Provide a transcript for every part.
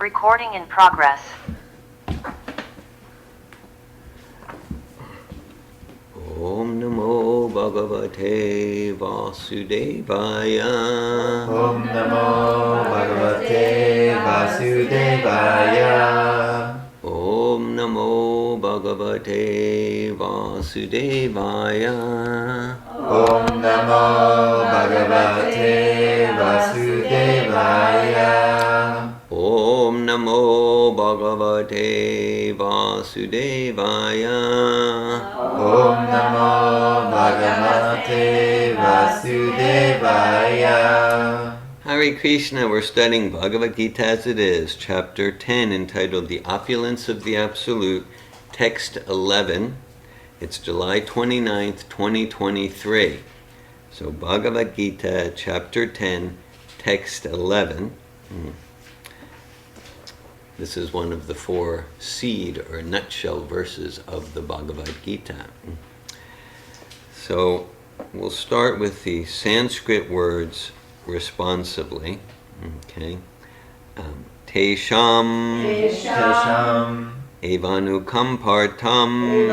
Recording in progress. Om Namo Bhagavate Vasudevaya. Om Namo Bhagavate Vasudevaya. Om Namo Bhagavate Vasudevaya. Om Namo Bhagavate Vasudevaya. Om Namo Bhagavate Vasudevaya. Om Namo Bhagavate Vasudevaya. Hare Krishna, we're studying Bhagavad Gita as it is, chapter 10, entitled The Opulence of the Absolute, text 11. It's July 29th, 2023. So Bhagavad Gita, chapter 10, text 11. This is one of the 4 seed or nutshell verses of the Bhagavad Gita. So we'll start with the Sanskrit words responsively. Okay. Tesham Evanukam Partam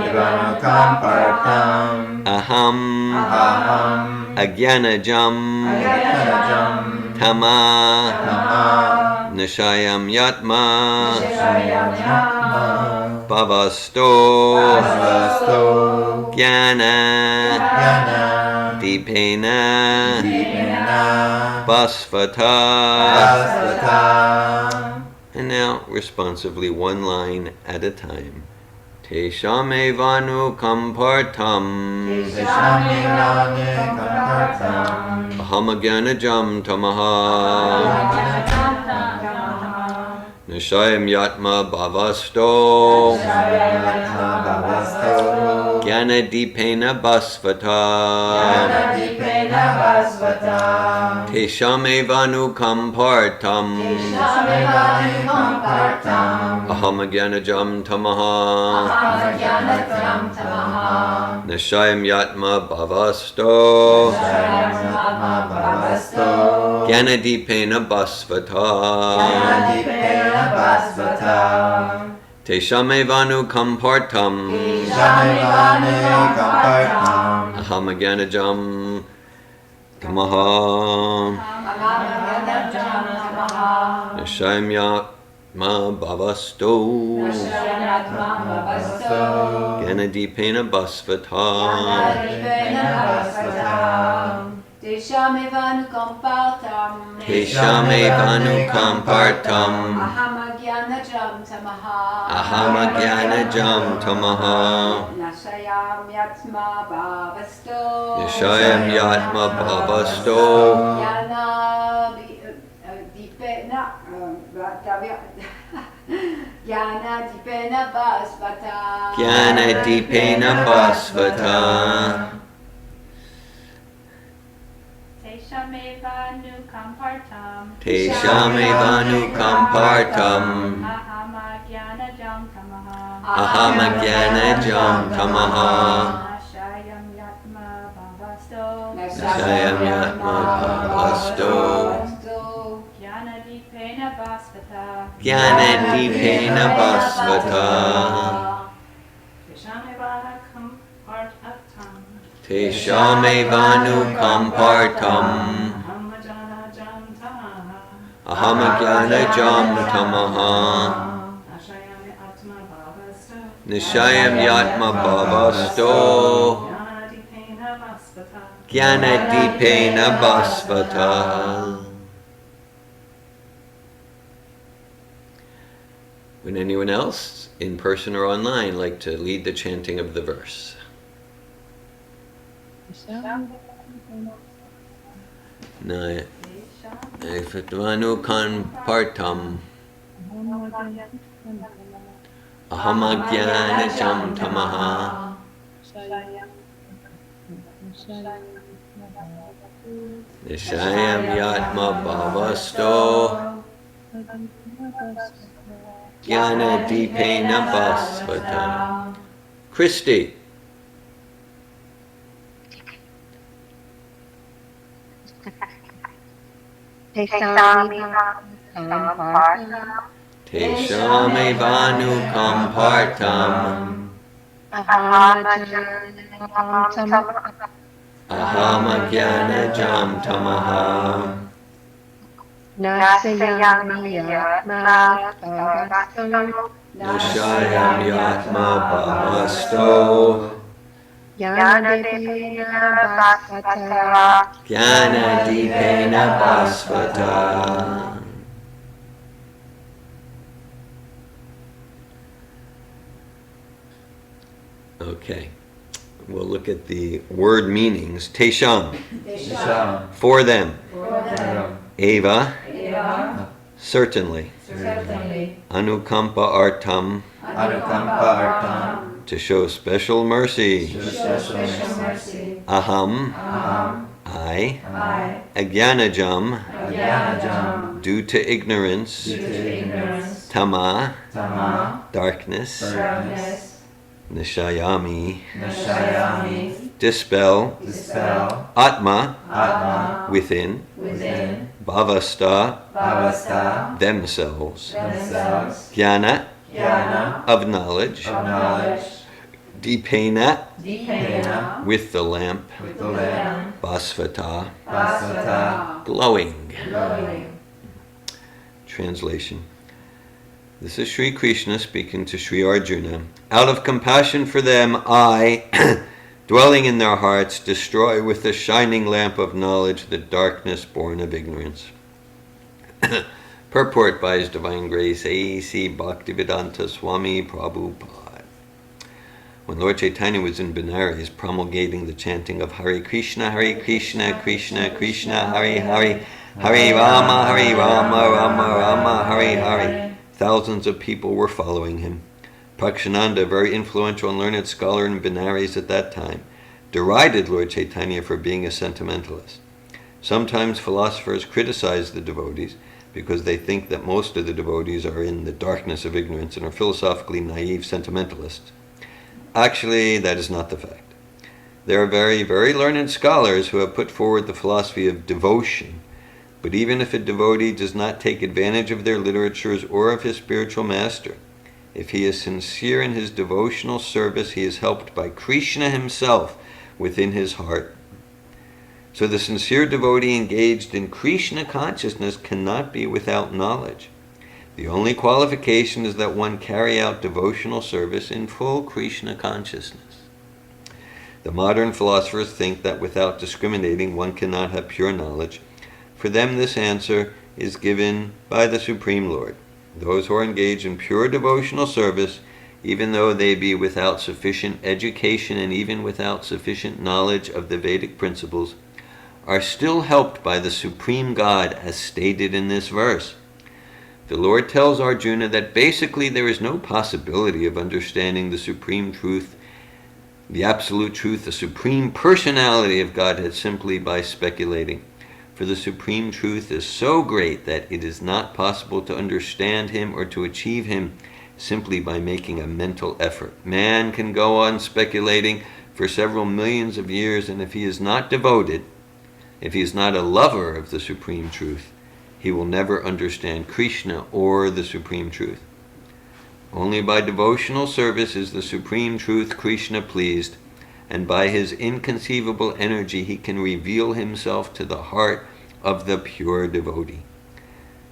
Aham Agyanajam Tama Nishayam Yatma Bhavasto Jnana Dipena Basvata. And now, responsively, one line at a time. Tesham evanukam partam aham agyanajam tamaha nishayam yatma bhavasto jnana dipena basvata. Tesham evanukam partam aham agyanajam tamaha nishayam yatma bhavasto jnanadipena basvata. Tesham evanukam partam aham agyanajam tamaha nishayam yatma bhavasto jnanadipena basvata. Tesham evanukam partam aham agyanajam tamaha nishayam yatma bhavasto Jnana dipena basvata. Tesham evanukam partam Tesham evanukam partam aham agyanajam tamaha aham agyanajam tamaha nishayam yatma bhavasto jnanadipena basvata. Jnanadipena basvata. Tesham evanukam partam Tesham evanukam partam aham agyanajam tamaha nishayam yatma bhavasto jnanadipena basvata. Would anyone else, in person or online, like to lead the chanting of the verse? Na evanukam partam aham agyanajam tamaha nishayam yatma bhavasto jnanadipena basvata. Christy. Tesham evanukam partam Tesham evanukam partam. Aham ajnanajam tamaha. Nasayami yatma bhavasto Nashayam yatma bhavasto. Yanadipena bhasvata Jnanadipena bhasvata. Okay, we'll look at the word meanings. Tesham, Tesham. for them. Eva. Eva, Eva, certainly. certainly. Anukampa artam, Anukampa artam. to show special mercy. Special mercy. Aham, Aham. I. I, Ajnanajam, Ajnanajam. due to ignorance. Due to ignorance. Tama, Tama. darkness. darkness. Nishayami, Nashayami. dispel. Dispel. Atma, Atma. within. Within. Bhavasta, Bhavasta. themselves. Themselves. Jnana, Jnana. of knowledge. Of knowledge. Dipena, Dipena. with the lamp. With the lamp. Basvata, Basvata. glowing. Glowing. Translation. This is Sri Krishna speaking to Sri Arjuna. Out of compassion for them, I, dwelling in their hearts, destroy with the shining lamp of knowledge the darkness born of ignorance. Purport by His Divine Grace, A.C. Bhaktivedanta Swami Prabhupada. When Lord Chaitanya was in Benares promulgating the chanting of Hare Krishna, Krishna Krishna, Hare Hare, Hare Rama, Rama Rama, Hare Hare, thousands of people were following him. Prakshananda, a very influential and learned scholar in Benares at that time, derided Lord Chaitanya for being a sentimentalist. Sometimes philosophers criticize the devotees because they think that most of the devotees are in the darkness of ignorance and are philosophically naive sentimentalists. Actually, that is not the fact. There are very, very learned scholars who have put forward the philosophy of devotion. But even if a devotee does not take advantage of their literatures or of his spiritual master, if he is sincere in his devotional service, he is helped by Krishna himself within his heart. So the sincere devotee engaged in Krishna consciousness cannot be without knowledge. The only qualification is that one carry out devotional service in full Krishna consciousness. The modern philosophers think that without discriminating one cannot have pure knowledge. For them, this answer is given by the Supreme Lord. Those who are engaged in pure devotional service, even though they be without sufficient education and even without sufficient knowledge of the Vedic principles, are still helped by the Supreme God, as stated in this verse. The Lord tells Arjuna that basically there is no possibility of understanding the supreme truth, the absolute truth, the supreme personality of Godhead simply by speculating. For the supreme truth is so great that it is not possible to understand him or to achieve him simply by making a mental effort. Man can go on speculating for several millions of years, and if he is not devoted, if he is not a lover of the supreme truth, he will never understand Krishna or the supreme truth. Only by devotional service is the supreme truth Krishna pleased, and by his inconceivable energy he can reveal himself to the heart of the pure devotee.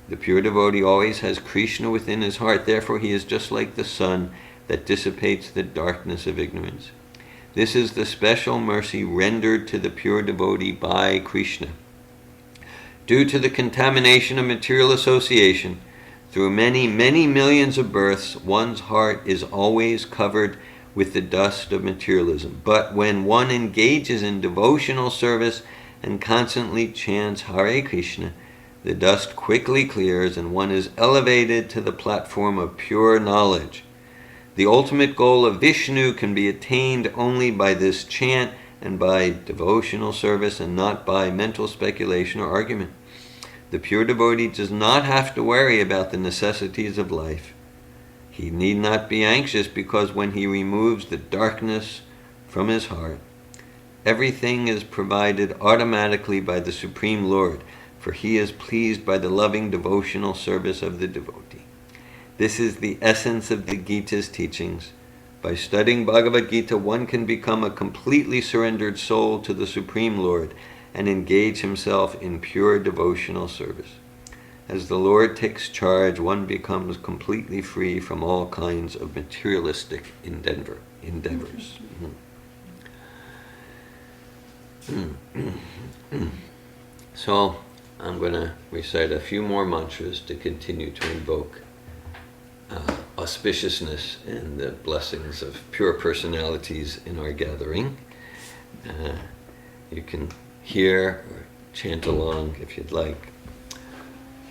The pure devotee always has Krishna within his heart, therefore he is just like the sun that dissipates the darkness of ignorance. This is the special mercy rendered to the pure devotee by Krishna. Due to the contamination of material association, through many, many millions of births, one's heart is always covered with the dust of materialism. But when one engages in devotional service and constantly chants Hare Krishna, the dust quickly clears and one is elevated to the platform of pure knowledge. The ultimate goal of Vishnu can be attained only by this chant and by devotional service, and not by mental speculation or argument. The pure devotee does not have to worry about the necessities of life. He need not be anxious, because when he removes the darkness from his heart, everything is provided automatically by the Supreme Lord, for he is pleased by the loving devotional service of the devotee. This is the essence of the Gita's teachings. By studying Bhagavad Gita, one can become a completely surrendered soul to the Supreme Lord and engage himself in pure devotional service. As the Lord takes charge, one becomes completely free from all kinds of materialistic endeavors. So, I'm going to recite a few more mantras to continue to invoke auspiciousness and the blessings of pure personalities in our gathering. You can hear or chant along if you'd like.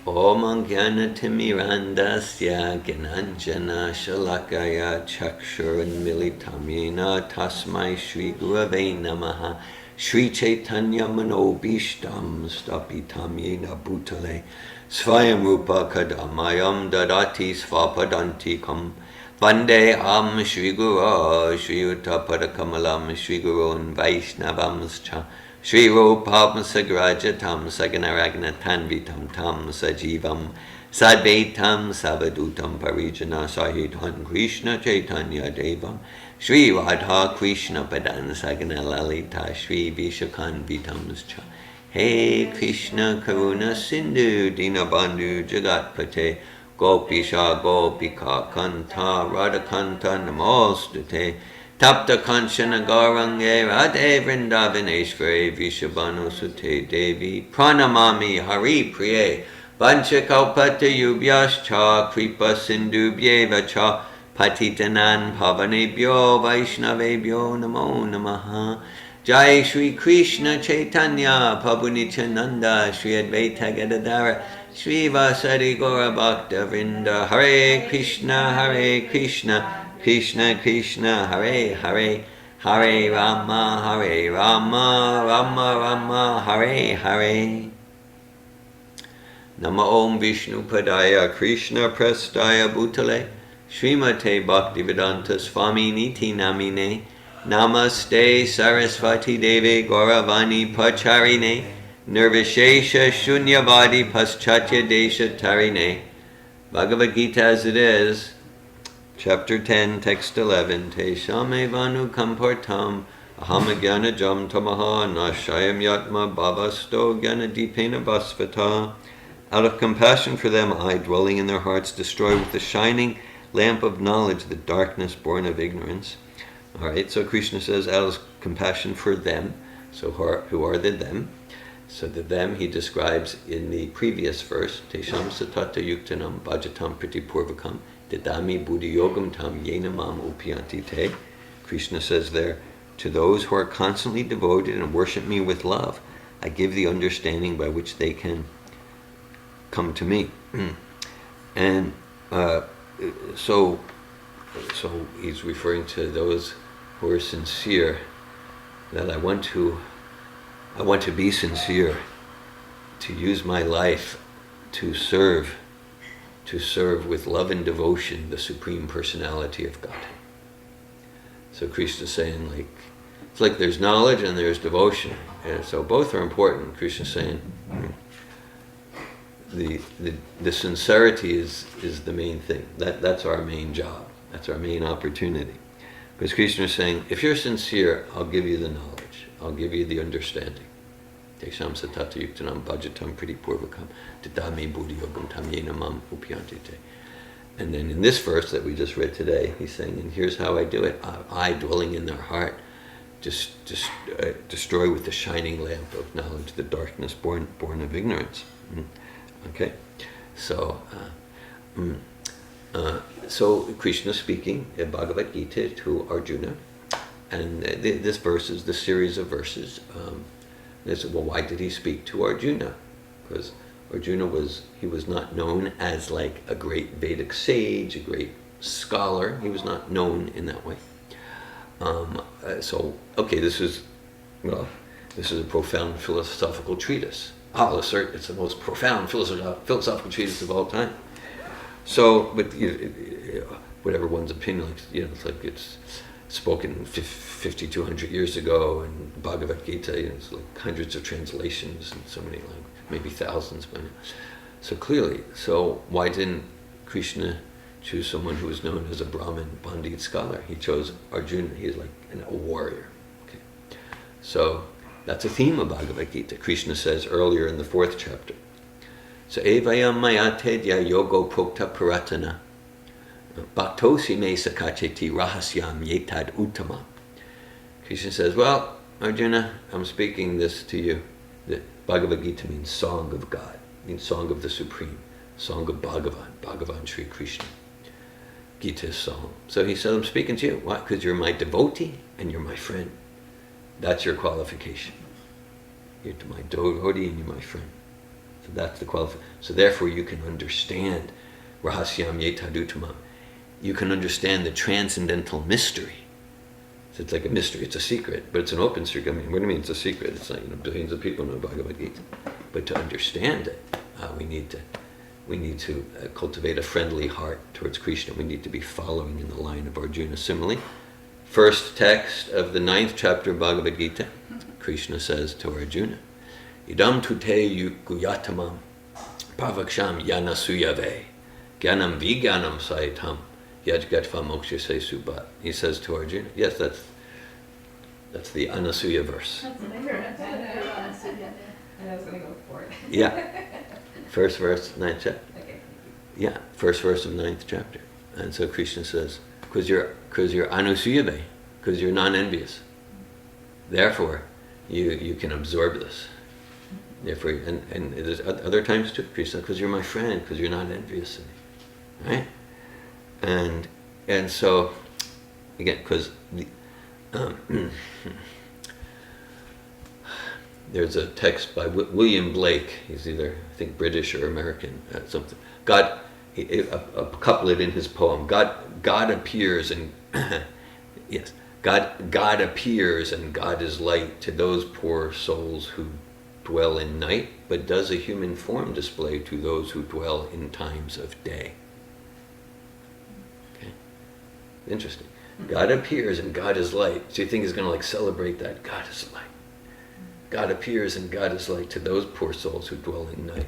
Om Jnana-timirandasya Gyananjana Shalakaya Chakshur-unmilitam Yena Tasmai Shri Gurave Namaha Shri Chaitanya Manobishtam Stapitam Yena Bhutale Svayam Rupa Kadamayam Dadati Svapadantikam Vande Am Shri Guru Shri Uttapadakamalam Shri Gurun Vaishnavamscha Shri Rupam Sagrajatam Saganaragnatanvitam Tam Sajivam Sadvaitam Savadutam Parijana Sahitan Krishna Chaitanya Devam Shri Radha Krishna Padan Sagana Lalita Shri Vishakanvitamscha Hey Krishna Karuna Sindhu Dinabandhu Jagatpate Gopisha Gopika Kanta Radhakanta Namostate Tapta Kanchana Gaurange Radhe Vrindavaneshwari Vishabhanu Sute Devi Pranamami Hari Priye Vanchakalpata Yubhyascha Kripa Sindhubhyeva Cha Patitanan Pavanebhyo Vaishnavebhyo Namo Namaha Jai Shri Krishna Chaitanya Prabhu Nityananda Shri Advaita Gadadhara Shri Vasari Gaura Bhakta Vrinda Hare Krishna Krishna Krishna Hare Hare Hare Rama Rama Rama Hare Hare Nama Om Vishnu Padaya Krishna Prestaya Bhutale Srimate Bhaktivedanta Swami Niti Namine Namaste Sarasvati Devi Gauravani Pacharine Nirvishesha Shunyavadi Paschatya Desha Tarine. Bhagavad Gita as it is, Chapter 10, Text 11, Te Shame Vanu Kampartam Aham Gyana Jam Tamaha Nashayam Yatma Bhavasto Gyana Dipena Basvata. Out of compassion for them, I, dwelling in their hearts, destroy with the shining lamp of knowledge the darkness born of ignorance. Alright, so Krishna says, out of compassion for them, so who are the them? So the them he describes in the previous verse, Tesham Satata Yuktanam Bhajatam Pritipurvakam Didami Buddhi Yogam Tam Yenamam Upyanti Te. Krishna says there, to those who are constantly devoted and worship me with love, I give the understanding by which they can come to me. And so he's referring to those who are sincere, that I want to be sincere, to use my life to serve with love and devotion the Supreme Personality of God. So Krishna's saying, it's like there's knowledge and there's devotion, and so both are important. Krishna's saying the sincerity is the main thing. That's our main job. That's our main opportunity. Because Krishna is saying, if you're sincere, I'll give you the knowledge. I'll give you the understanding. Tesham satata yuktanam bhajatam pritipurvakam tadami buddhi yogam tam yenamam upyantite. And then in this verse that we just read today, he's saying, and here's how I do it. I, dwelling in their heart, just destroy with the shining lamp of knowledge the darkness born of ignorance. Okay? So Krishna speaking in Bhagavad Gita to Arjuna, and this verse is the series of verses. They said, well, why did he speak to Arjuna? Because Arjuna was not known as like a great Vedic sage, a great scholar. He was not known in that way. This is a profound philosophical treatise. I'll assert it's the most profound philosophical treatise of all time. So, but whatever one's opinion, it's like it's spoken 5,200 years ago, and Bhagavad Gita, it's like hundreds of translations and so many, maybe thousands by now. So clearly, why didn't Krishna choose someone who is known as a Brahmin Pandit scholar. He chose Arjuna. He's like a warrior. Okay. So that's a theme of Bhagavad Gita. Krishna says earlier in the 4th chapter. So evayam mayatedya yogo prokta paratana bhaktosi me sakacheti rahasyam yetad uttama. Krishna says, well, Arjuna, I'm speaking this to you. That Bhagavad Gita means song of God, means song of the Supreme, song of Bhagavan Sri Krishna. Gita is song. So he said, I'm speaking to you. Why? Because you're my devotee and you're my friend. That's your qualification. You're my devotee and you're my friend. So that's the qualification. So therefore you can understand Rahasyam Yetaduttamam. You can understand the transcendental mystery. So it's like a mystery, it's a secret, but it's an open secret. I mean, what do you mean it's a secret? It's like, billions of people know Bhagavad Gita. But to understand it, we need to cultivate a friendly heart towards Krishna. We need to be following in the line of Arjuna. Similarly, first text of the 9th chapter of Bhagavad Gita, Krishna says to Arjuna, Idam tute guyatamam pavaksham yanasuyave gyanam vigyanam saitam yajgatva moksha se subhat. He says to Arjuna, yes, that's the Anasuya verse. And I was going to go for it. Yeah. First verse, 9th chapter. Okay. Yeah, first verse of 9th chapter. And so Krishna says, because you're Anusuyave, because you're non-envious. Therefore, you can absorb this. Therefore, and there's other times too, Krishna, because you're my friend, because you're not envious of me. Right? And so, again, because there's a text by William Blake. He's either, I think, British or American, something. God, a couplet in his poem. God appears and yes, God appears and God is light to those poor souls who dwell in night, but does a human form display to those who dwell in times of day. Okay, interesting. God appears and God is light. So you think he's going to celebrate that? God is light. God appears and God is light to those poor souls who dwell in night,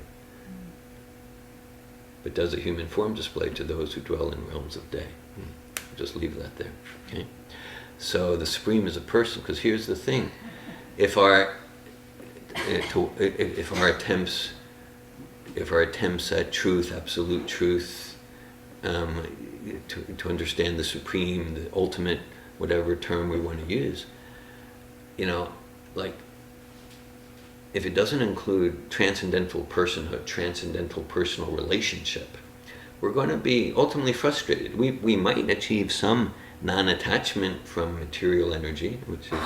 but does a human form display to those who dwell in realms of day. Just leave that there. Okay. So the Supreme is a person, because here's the thing: if our attempts at truth, absolute truth, to understand the Supreme, the ultimate, whatever term we want to use, if it doesn't include transcendental personhood, transcendental personal relationship, we're going to be ultimately frustrated. We might achieve some non-attachment from material energy, which is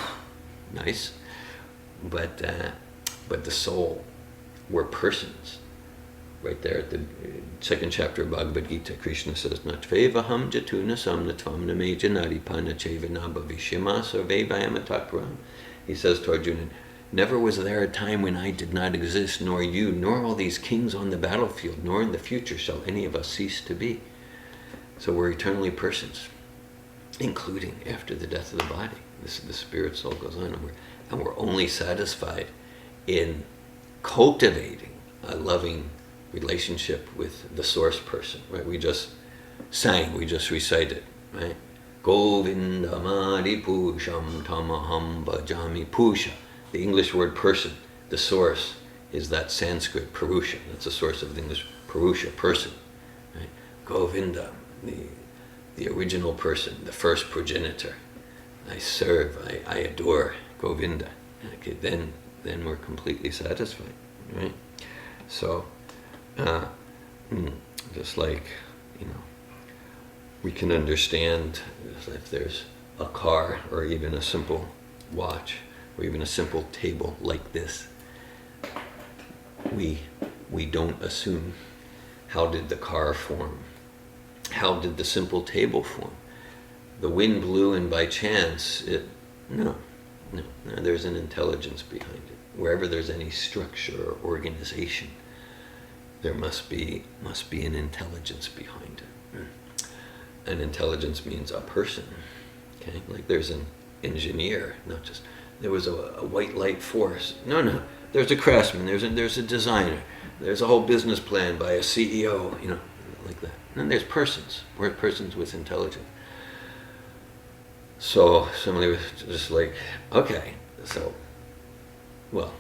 nice, but the soul, we're persons. Right there at the 2nd chapter of Bhagavad Gita, Krishna says, Natvevaham jatuna samnatvam name janaripana chevana bhavishima sarvevayamatakram. He says to Arjuna, never was there a time when I did not exist, nor you, nor all these kings on the battlefield, nor in the future shall any of us cease to be. So we're eternally persons, including after the death of the body. The spirit soul goes on, and we're only satisfied in cultivating a loving relationship with the source person. Right? We just sang, we just recited, right? Govinda Mari Pusham Tamaham Bhajami Pusha. The English word person, the source, is that Sanskrit Purusha. That's the source of the English Purusha, person. Right? Govinda, the original person, the first progenitor. I serve, I adore Govinda. Okay, then we're completely satisfied. Right? So, just like, we can understand if there's a car or even a simple watch, or even a simple table like this, we don't assume, how did the car form? How did the simple table form? The wind blew and by chance no, there's an intelligence behind it. Wherever there's any structure or organization, there must be an intelligence behind it. And intelligence means a person. Okay, like there's an engineer, not just there was a white light force. No. There's a craftsman. There's a designer. There's a whole business plan by a CEO. Like that. And then there's persons. We're persons with intelligence. So somebody was just like, okay, so, well,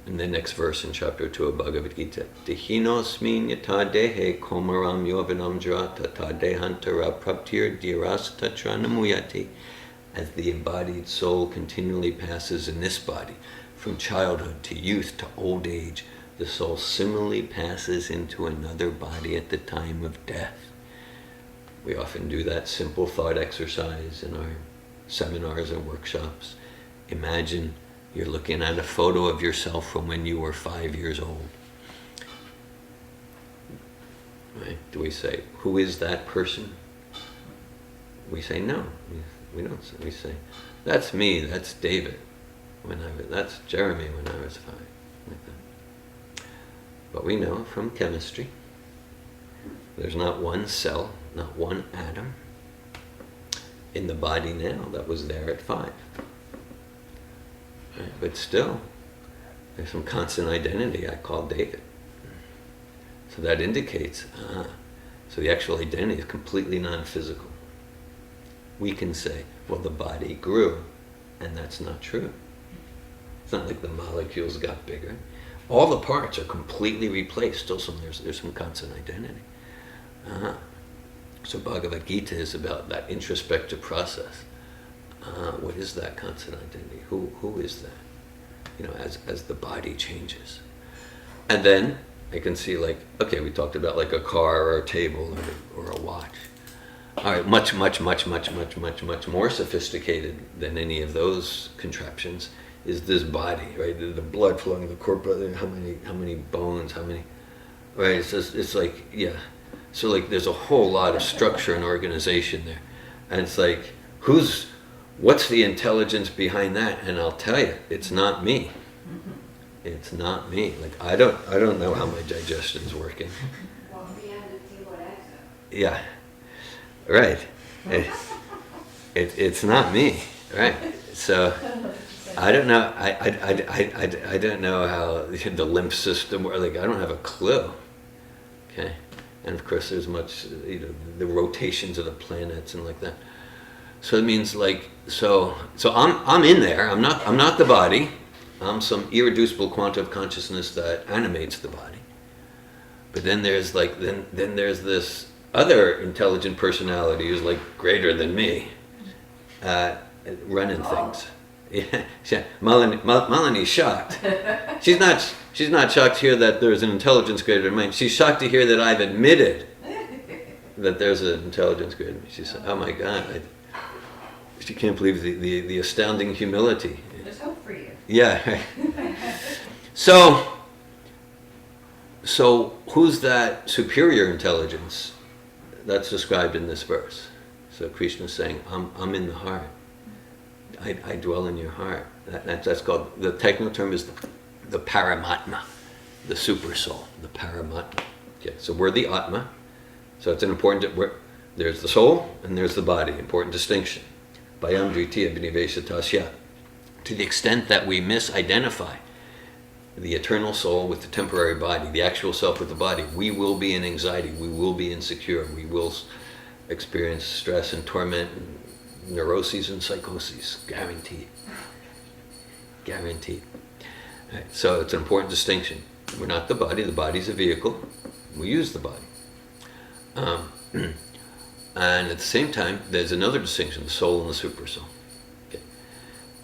in the next verse in chapter 2 of Bhagavad Gita, Dehinosmin yata dehe komaram yovanam jata ta dehantara praptir dhiras tatra namuyati. As the embodied soul continually passes in this body, from childhood to youth to old age, the soul similarly passes into another body at the time of death. We often do that simple thought exercise in our seminars and workshops. Imagine you're looking at a photo of yourself from when you were 5 years old. Right? Do we say, who is that person? We say no. We don't say. We say, that's me, that's David. That's Jeremy when I was 5. Like that. But we know from chemistry, there's not one cell, not one atom in the body now that was there at 5. Right? But still, there's some constant identity I call David. So that indicates, so the actual identity is completely non-physical. We can say, well, the body grew, and that's not true. It's not like the molecules got bigger. All the parts are completely replaced. Still, there's some constant identity. So Bhagavad Gita is about that introspective process. What is that constant identity? Who is that? You know, as the body changes. And then I can see, like, okay, we talked about like a car or a table or a watch. All right, much more sophisticated than any of those contraptions is this body, right? The blood flowing, the corpus, how many bones, right? It's like, yeah. So like there's a whole lot of structure and organization there. And it's like, what's the intelligence behind that? And I'll tell you, it's not me. It's not me. Like I don't know how my digestion's working. Yeah. Right. It's not me. Right. So I don't know. I don't know how the lymph system works. Like I don't have a clue. Okay. And of course, there's much, the rotations of the planets and like that. So it means like, so I'm in there. I'm not the body. I'm some irreducible quantum of consciousness that animates the body. But then there's like, then there's this other intelligent personality who's like greater than me, running things. Yeah, Malini's shocked. She's not shocked to hear that there's an intelligence greater than mine. She's shocked to hear that I've admitted that there's an intelligence greater than me. She said, "Oh my God, she can't believe the astounding humility." There's hope for you. Yeah. So who's that superior intelligence that's described in this verse? So Krishna's saying, I'm in the heart. I dwell in your heart. That's called, the technical term is the Paramatma, the super soul, the Paramatma. Okay, so we're the Atma. So it's an important, there's the soul and there's the body, important distinction. Bayam Dvitiya Viniveshatasya. To the extent that we misidentify the eternal soul with the temporary body, the actual self with the body, we will be in anxiety, we will be insecure, we will experience stress and torment and neuroses and psychoses, guaranteed. Guaranteed. Right, so it's an important distinction. We're not the body's a vehicle, we use the body. And at the same time, there's another distinction, the soul and the super soul. Okay.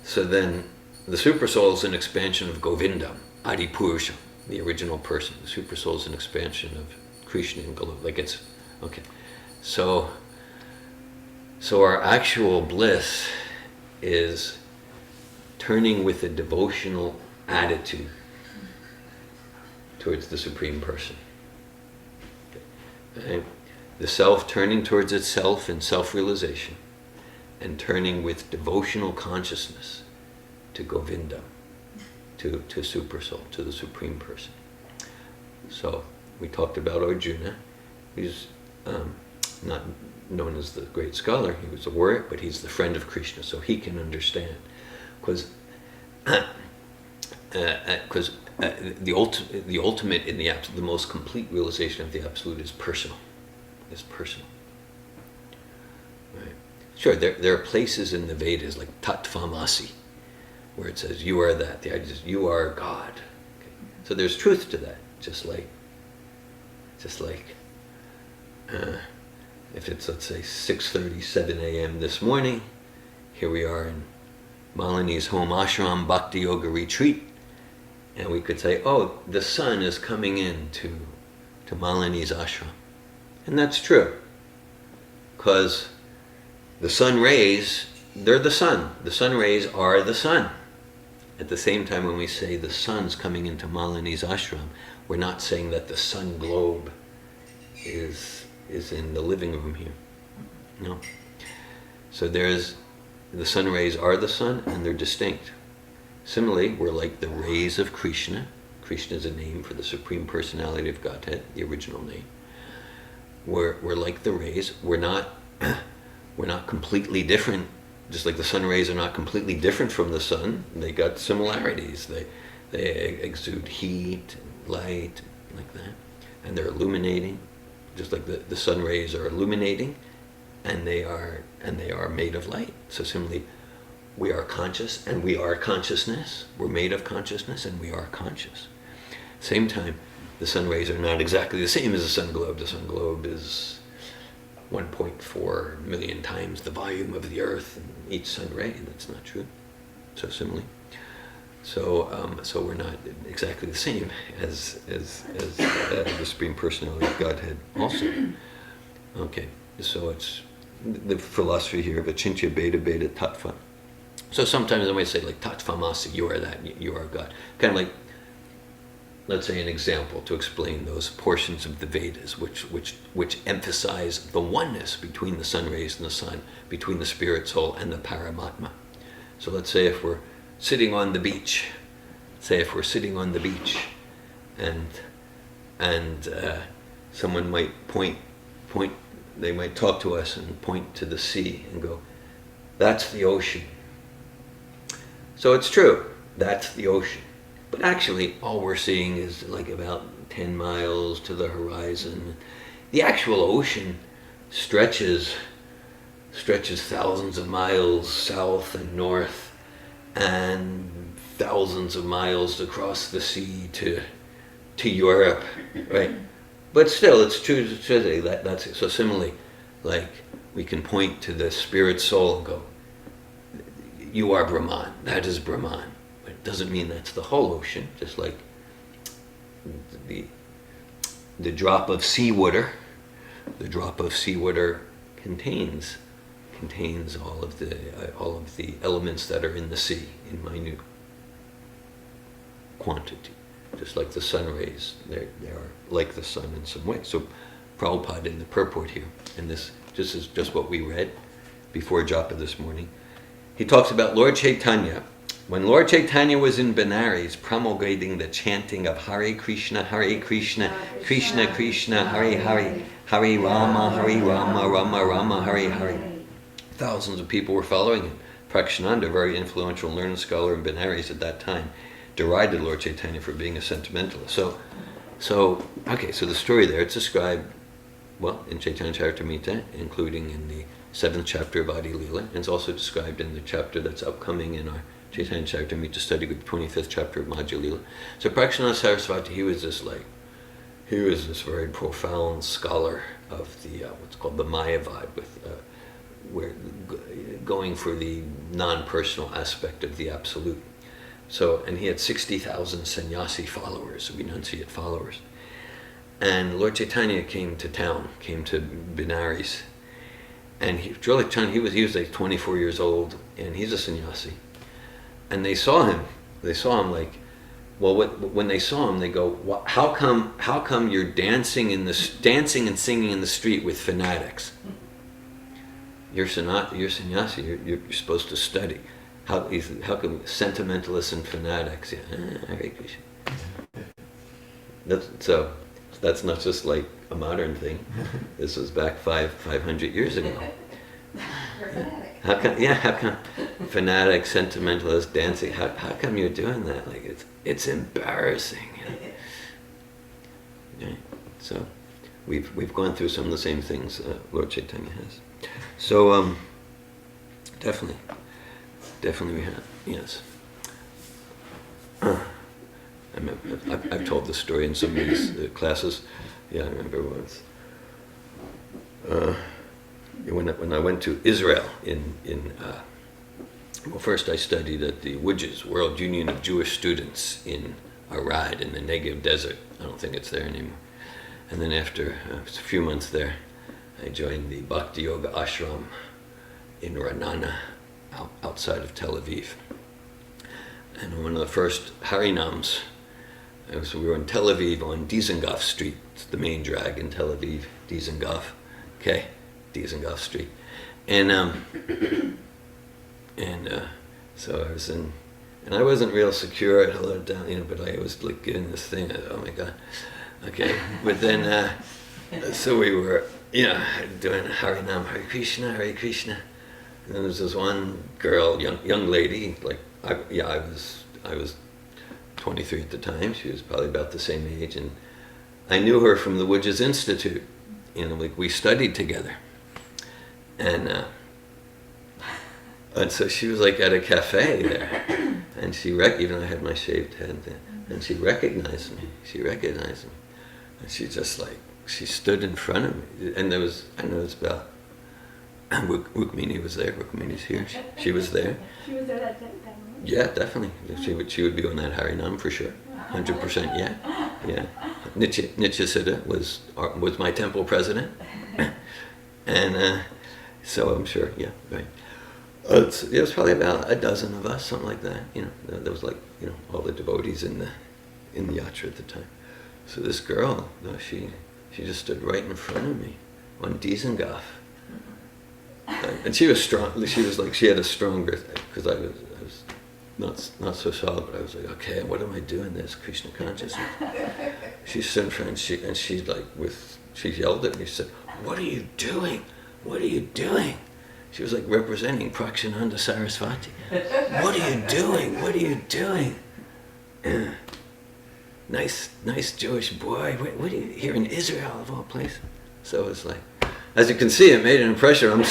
So then, the super soul is an expansion of Govinda, Adi Purusha, the original person. The super soul is an expansion of Krishna and Govinda. Like it's, okay. So our actual bliss is turning with a devotional attitude towards the Supreme Person. Okay. The self turning towards itself in self-realization and turning with devotional consciousness to Govinda, to Super Soul, to the Supreme Person. So we talked about Arjuna. He's not known as the great scholar. He was a warrior, but he's the friend of Krishna, so he can understand. Because the ultimate in the absolute, the most complete realization of the absolute is personal. Is personal. Right. Sure, there are places in the Vedas like Tattvamasi, where it says you are that. The idea is you are God. Okay. So there's truth to that. Just like if it's, let's say, 6:37 a.m. this morning, here we are in Malini's home ashram bhakti yoga retreat, and we could say, oh, the sun is coming in to Malini's ashram. And that's true, because the sun rays, they're the sun. The sun rays are the sun. At the same time, when we say the sun's coming into Malini's ashram, we're not saying that the sun globe is in the living room here. No. So the sun rays are the sun, and they're distinct. Similarly, we're like the rays of Krishna. Krishna is a name for the Supreme Personality of Godhead, the original name. We're like the rays. We're not completely different. Just like the sun rays are not completely different from the sun, they got similarities. They exude heat, and light, like that, and they're illuminating. Just like the sun rays are illuminating, and they are made of light. So similarly, we are conscious and we are consciousness. We're made of consciousness and we are conscious. Same time, the sun rays are not exactly the same as the sun globe. The sun globe is 1.4 million times the volume of the earth and each sun ray. That's not true. So similarly. So we're not exactly the same as the Supreme Personality of Godhead also. Okay, so it's the philosophy here of Achintya Beta Beta Tattva. So sometimes I might say like Tattvamasi, you are that, you are God. Kind of like, let's say an example to explain those portions of the Vedas which emphasize the oneness between the sun rays and the sun, between the spirit soul and the Paramatma. So let's say if we're sitting on the beach, and someone might point, they might talk to us and point to the sea and go, that's the ocean. So it's true, that's the ocean. But actually, all we're seeing is like about 10 miles to the horizon. The actual ocean stretches thousands of miles south and north, and thousands of miles across the sea to Europe, right? But still, it's true to say that's it. So similarly, like we can point to the spirit soul and go, you are Brahman, that is Brahman. But it doesn't mean that's the whole ocean, just like the drop of seawater. The drop of seawater contains all of the elements that are in the sea in minute quantity. Just like the sun rays, they are like the sun in some way. So Prabhupada in the purport here, and this is just what we read before japa this morning. He talks about Lord Chaitanya. When Lord Chaitanya was in Benares promulgating the chanting of Hare Krishna, Krishna Krishna, Hare Hare, Hare Rama, Rama Rama, Hare Hare. Thousands of people were following him. Prakshananda, a very influential learned scholar in Benares at that time, derided Lord Chaitanya for being a sentimentalist. So the story there, it's described, well, in Chaitanya Charitamrita, including in the 7th chapter of Adi Leela, and it's also described in the chapter that's upcoming in our Chaitanya Charitamrita study group, 25th chapter of Madhya Leela. So Prakshananda Sarasvati, he was this very profound scholar of the what's called the Mayavad, where going for the non-personal aspect of the absolute. So, and he had 60,000 sannyasi followers, renunciate followers. And Lord Chaitanya came to Benares, and Lord Chaitanya, he was like 24 years old, and he's a sannyasi. And they saw him like, well, when they saw him, they go, well, how come you're dancing and singing in the street with fanatics? You're sannyasi. You're supposed to study. How come sentimentalists and fanatics? Yeah, Hare Krishna. That's not just like a modern thing. This was back 500 years ago. You're fanatic. How come? fanatic, sentimentalist, dancing. How come you're doing that? Like it's embarrassing. Right? So we've gone through some of the same things Lord Chaitanya has. So definitely we have. Yes. I've told this story in some of these classes. Yeah, I remember once. When I went to Israel well, first I studied at the WUJS, World Union of Jewish Students, in Arad in the Negev Desert. I don't think it's there anymore. And then after a few months there, I joined the Bhakti Yoga Ashram in Ra'anana, outside of Tel Aviv. And one of the first Harinams, we were in Tel Aviv on Dizengoff Street. It's the main drag in Tel Aviv, Dizengoff. Okay, Dizengoff Street. And so I was in, and I wasn't real secure. I held it down, but I was like getting this thing. Oh my God. Okay, but then, so we were, doing Harinam, Hare Krishna, Hare Krishna. And then there was this one girl, young lady, like, I was 23 at the time. She was probably about the same age, and I knew her from the WUJS Institute. Like we studied together, and so she was like at a cafe there, and even though I had my shaved head there, and she recognized me. And she just she stood in front of me, and there was, I know it's about, Rukmini was there. Rukmini's here. She was there. She was there that time. Yeah, definitely. She would be on that Harinam for sure. 100%. Yeah. Nitya Siddha was my temple president, and so I'm sure. Yeah, right. It was probably about a dozen of us, something like that. There was all the devotees in the yatra at the time. So this girl, she just stood right in front of me on Dizengoff. And she was strong. She had a stronger, because I was not so solid, but I was like, okay, what am I doing? This Krishna consciousness. She stood in front, and she yelled at me. She said, "What are you doing? What are you doing?" She was like representing Prakshananda Sarasvati. What are you doing? What are you doing? Nice Jewish boy. What are you here in Israel of all places? So it's like, as you can see, it made an impression. I'm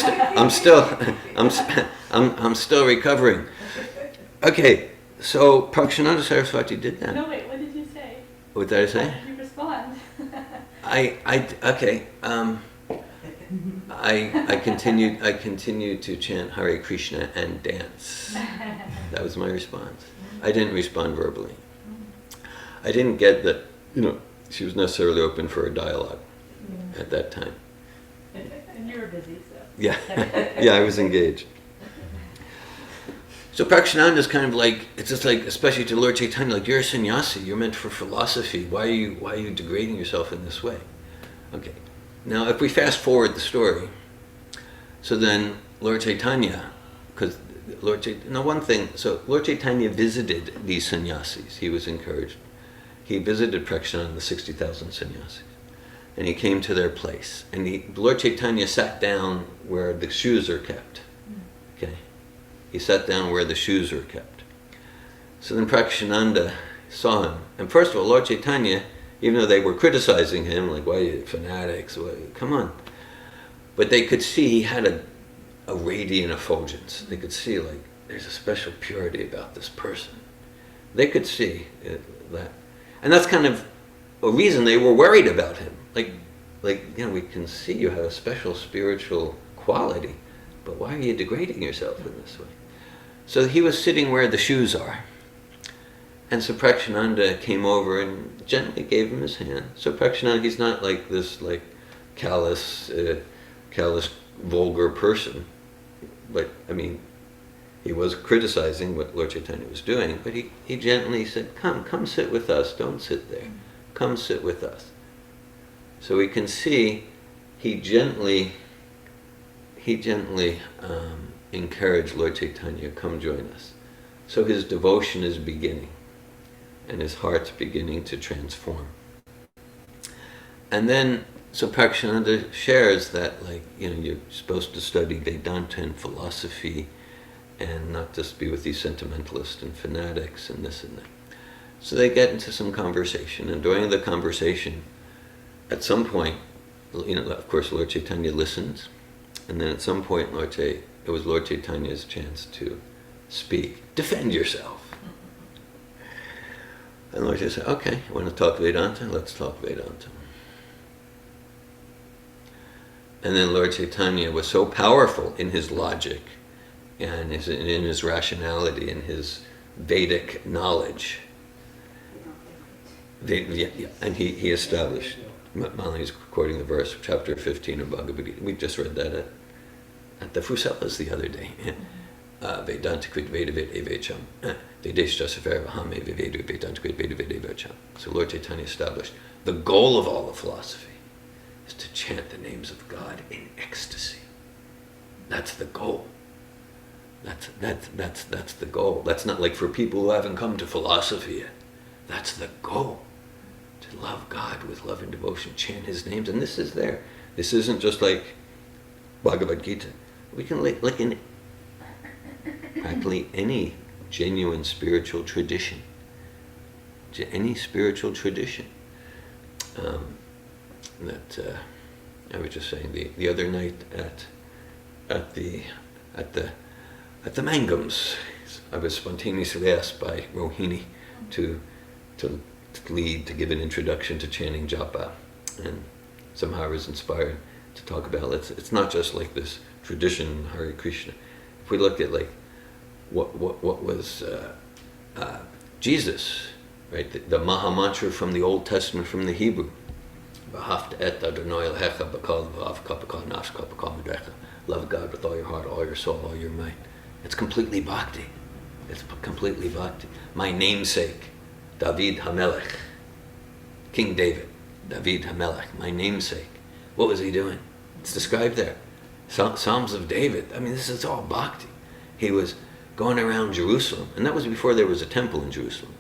still recovering. Okay, so Prakshananda Sarasvati did that. No, wait, what did you say? What did I say? How did you respond? I continued to chant Hare Krishna and dance. That was my response. I didn't respond verbally. I didn't get that, she was necessarily open for a dialogue at that time. And you were busy, so. Yeah, I was engaged. So Prakshananda is kind of like, it's just like, especially to Lord Chaitanya, like, you're a sannyasi, you're meant for philosophy. Why are you degrading yourself in this way? Okay. Now, if we fast forward the story, so then Lord Chaitanya, so Lord Chaitanya visited these sannyasis. He was encouraged. He visited Prakshananda, the 60,000 sannyasis, and he came to their place. And Lord Chaitanya sat down where the shoes are kept. Okay, he sat down where the shoes are kept. So then Prakshananda saw him, and first of all, Lord Chaitanya, even though they were criticizing him, like, why are you fanatics? Come on. But they could see he had a radiant effulgence. They could see, like, there's a special purity about this person. They could see that. And that's kind of a reason they were worried about him. Like, we can see you have a special spiritual quality, but why are you degrading yourself in this way? So he was sitting where the shoes are. And so Prakshananda came over and gently gave him his hand. So Prakshananda, he's not like this callous, vulgar person. But, he was criticizing what Lord Chaitanya was doing, but he gently said, come sit with us, don't sit there. Come sit with us. So we can see he gently encouraged Lord Chaitanya, come join us. So his devotion is beginning, and his heart's beginning to transform. And then, so Prakshananda shares that, you're supposed to study Vedanta and philosophy, and not just be with these sentimentalists and fanatics and this and that. So they get into some conversation, and during the conversation, at some point, of course, Lord Chaitanya listens, and then at some point, it was Lord Chaitanya's chance to speak. Defend yourself. And Lord Chaitanya said, okay, you want to talk Vedanta? Let's talk Vedanta. And then Lord Chaitanya was so powerful in his logic and in his rationality and his Vedic knowledge. And he established, Malini's quoting the verse, chapter 15 of Bhagavad Gita. We just read that at the Fusellas the other day. Vedanta quid veda ved evecham. Vedeshta sefer vahame vevedu Vedanta quid veda ved evecham. So Lord Chaitanya established the goal of all of philosophy is to chant the names of God in ecstasy. That's the goal. That's the goal. That's not like for people who haven't come to philosophy yet. That's the goal. To love God with love and devotion, chant His names, and this is there. This isn't just like Bhagavad Gita. We can like in practically any genuine spiritual tradition. Any spiritual tradition. I was just saying the other night at the Mangums, I was spontaneously asked by Rohini to lead, to give an introduction to chanting japa, and somehow I was inspired to talk about it. It's not just like this tradition Hare Krishna. If we look at like what was Jesus, right? The Maha Mantra from the Old Testament, from the Hebrew. Love God with all your heart, all your soul, all your might. It's completely bhakti. It's completely bhakti. My namesake, David HaMelech, King David, David HaMelech, my namesake. What was he doing? It's described there. Psalms of David. I mean, this is all bhakti. He was going around Jerusalem, and that was before there was a temple in Jerusalem.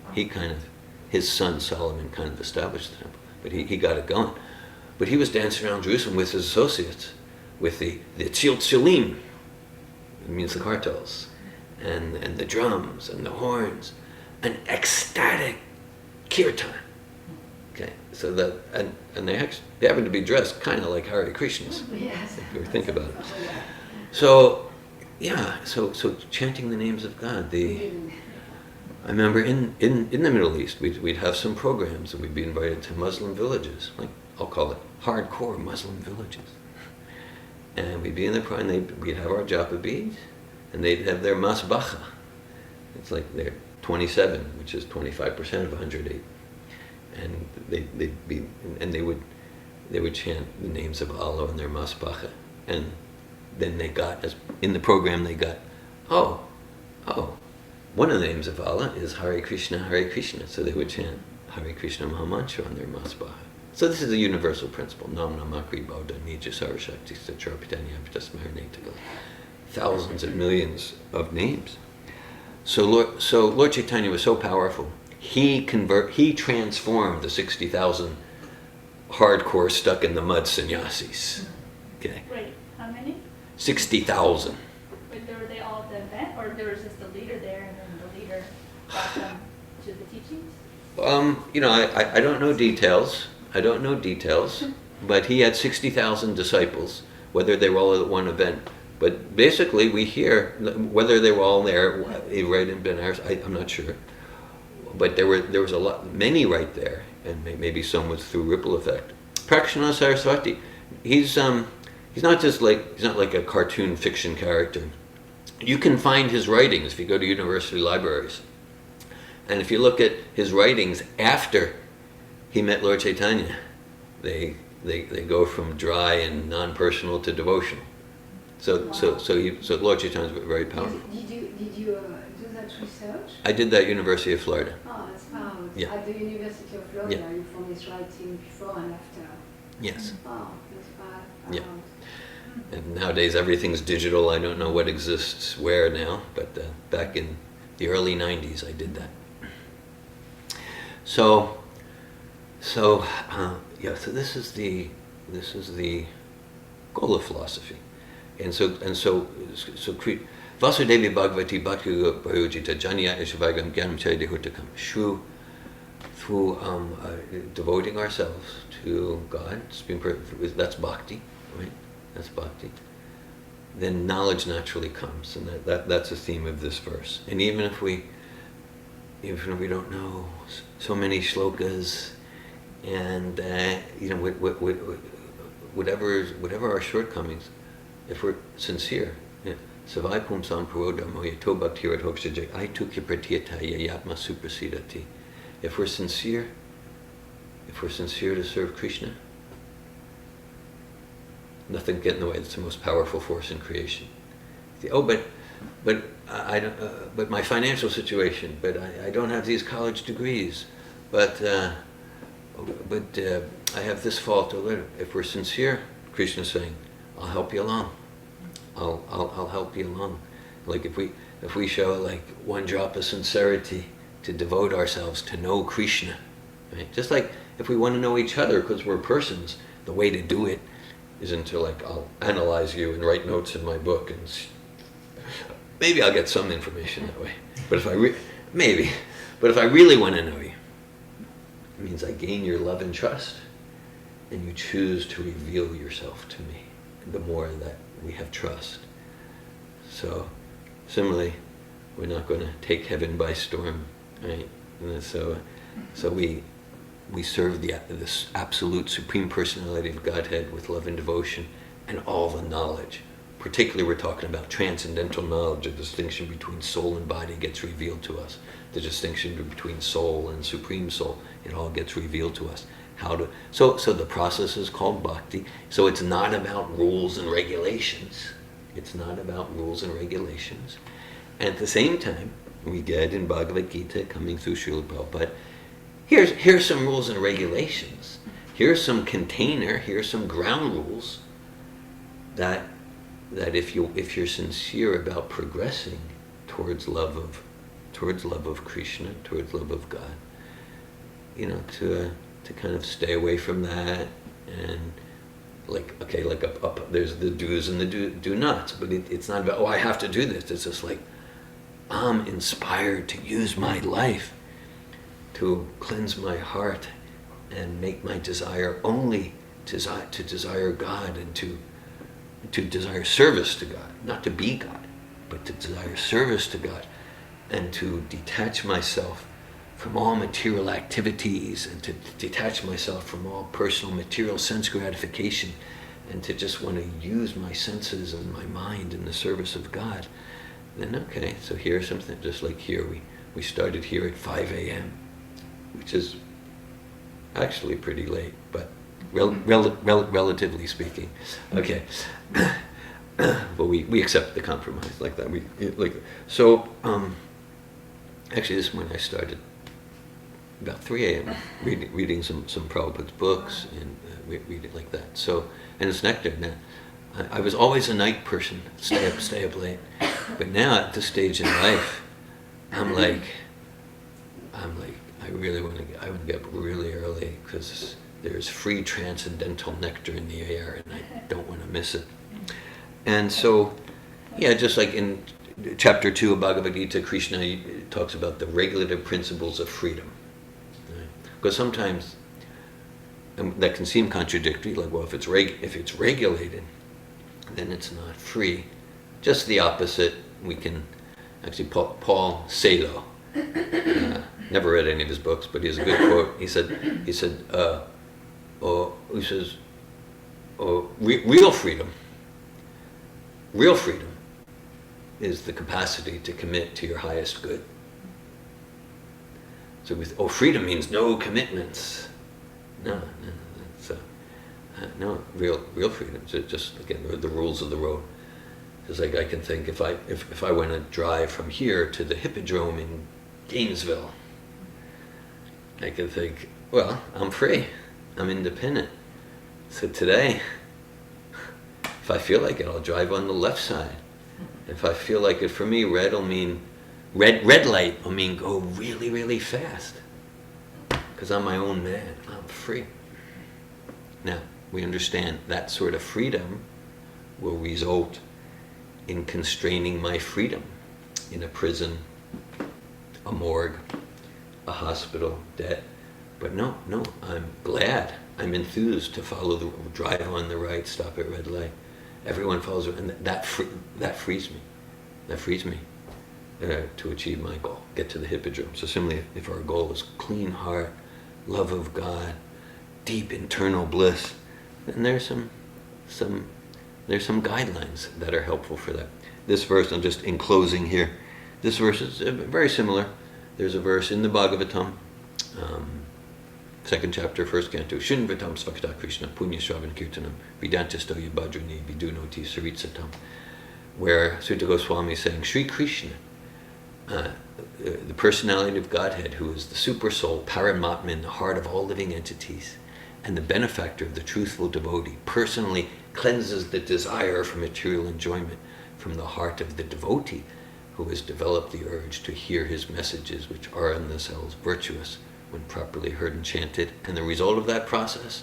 His son Solomon kind of established the temple, but he got it going. But he was dancing around Jerusalem with his associates, with the tziltzilim, it means the kartals, and the drums and the horns, an ecstatic kirtan. Okay, so that and they happen to be dressed kind of like Hare Krishnas. Yes. If you think about it. So chanting the names of God. I remember in the Middle East, we'd have some programs, and we'd be invited to Muslim villages, like I'll call it hardcore Muslim villages. And we'd be in we'd have our japa beads, and they'd have their masbacha. It's like they're 27, which is 25% of 108. And they would chant the names of Allah in their masbacha. And then in the program they got, one of the names of Allah is Hare Krishna, Hare Krishna. So they would chant Hare Krishna Mahamantra on their masbaha. So this is a universal principle. Nam Namakri Bauddha Nija Sarvashakti Sacharpitanya Pitasmaranetaga. Thousands and millions of names. So Lord Chaitanya was so powerful. He transformed the 60,000 hardcore stuck in the mud sannyasis. Okay. Wait, how many? 60,000. Wait, were they all at the event, or there was just the leader there, and then the leader brought them to the teachings? I don't know details. But he had 60,000 disciples, whether they were all at one event. But basically, we hear whether they were all there, right in Benares. I'm not sure. But there was many right there, and maybe some was through ripple effect. Prakshana Saraswati, he's not like a cartoon fiction character. You can find his writings if you go to university libraries. And if you look at his writings after he met Lord Chaitanya, they go from dry and non-personal to devotional. So Lord Chaitanya was very powerful. Did you do that research? I did that at University of Florida. Oh, that's powerful. Yeah. At the University of Florida, Yeah. you found his writing before and after. Yes. Oh, that's powerful. Yeah. And nowadays everything's digital. I don't know what exists where now, but back in the early 90s I did that. So this is the goal of philosophy, and so Vasudevi Bhagavati Bhakti Parojita Janya Ishvagam Gyanam Charidehutakam. Through devoting ourselves to God, that's bhakti, right? That's bhakti. Then knowledge naturally comes, and that's the theme of this verse. And even if we don't know so many shlokas, and whatever our shortcomings, if we're sincere, Savai Pumsam Parodam Oyato Bhaktirat Hokshaja Aitukya Pratyataya Yatma Suprasidati. If we're sincere to serve Krishna, nothing can get in the way. That's the most powerful force in creation. But I don't. But my financial situation. But I don't have these college degrees. But I have this fault. If we're sincere, Krishna's saying, "I'll help you along. I'll help you along." Like if we show like one drop of sincerity to devote ourselves to know Krishna, right? Just like if we want to know each other because we're persons, the way to do it isn't to like, I'll analyze you and write notes in my book, and maybe I'll get some information that way. But if I really want to know you, it means I gain your love and trust, and you choose to reveal yourself to me. The more that we have trust. So, similarly, we're not going to take heaven by storm, right? And so we serve this absolute supreme personality of Godhead with love and devotion and all the knowledge. Particularly, we're talking about transcendental knowledge. The distinction between soul and body gets revealed to us. The distinction between soul and supreme soul, it all gets revealed to us. So the process is called bhakti. So it's not about rules and regulations. It's not about rules and regulations. And at the same time, we get in Bhagavad Gita, coming through Srila Prabhupada, here's some rules and regulations. Here's some container. Here's some ground rules that if you're sincere about progressing towards love of Krishna, towards love of God, to kind of stay away from that, and there's the do's and the do nots, but it's not about, I have to do this. It's just like, I'm inspired to use my life to cleanse my heart and make my desire only to desire God, and to desire service to God, not to be God, but to desire service to God, and to detach myself from all material activities, and to detach myself from all personal material sense gratification, and to just want to use my senses and my mind in the service of God, then okay, so here's something. Just like here, we started here at 5 a.m., which is actually pretty late, but relatively speaking, okay. But we accept the compromise like that. Actually, this morning I started about 3 a.m. reading some Prabhupada's books, and read it like that. So, and it's nectar now. I was always a night person, stay up late. But now at this stage in life, I'm like, I really want to get up really early, because there's free transcendental nectar in the air, and I don't want to miss it. And so, yeah, just like in chapter 2 of Bhagavad Gita, Krishna talks about the regulative principles of freedom. Right? Because sometimes that can seem contradictory, like, well, if it's regulated, then it's not free. Just the opposite. We can actually, Paul Salo, never read any of his books, but he has a good quote. He said, real freedom is the capacity to commit to your highest good. So freedom means no commitments. No, real freedom. Just again, the rules of the road. It's like I can think, if I want to drive from here to the Hippodrome in Gainesville, I can think, well, I'm free, I'm independent. So today, if I feel like it, I'll drive on the left side. If I feel like it, for me, red light will mean go really, really fast, because I'm my own man. I'm free. Now, we understand that sort of freedom will result in constraining my freedom in a prison, a morgue, a hospital, debt. But no, I'm glad, I'm enthused to follow the drive on the right, stop at red light. Everyone follows it, and that frees me. That frees me to achieve my goal, get to the hippodrome. So similarly, if our goal is clean heart, love of God, deep internal bliss, then there's some guidelines that are helpful for that. This verse, I'm just in closing here, this verse is very similar. There's a verse in the Bhagavatam, second chapter, first canto, Shinvatam Svakta Krishna Punya Shravan Kirtanam Vidantastoya Bhadrani Vidunoti Saritsatam, where Sutta Goswami is saying, Sri Krishna, the personality of Godhead, who is the super soul, Paramatma, in the heart of all living entities, and the benefactor of the truthful devotee, personally cleanses the desire for material enjoyment from the heart of the devotee, who has developed the urge to hear his messages, which are in themselves virtuous when properly heard and chanted. And the result of that process,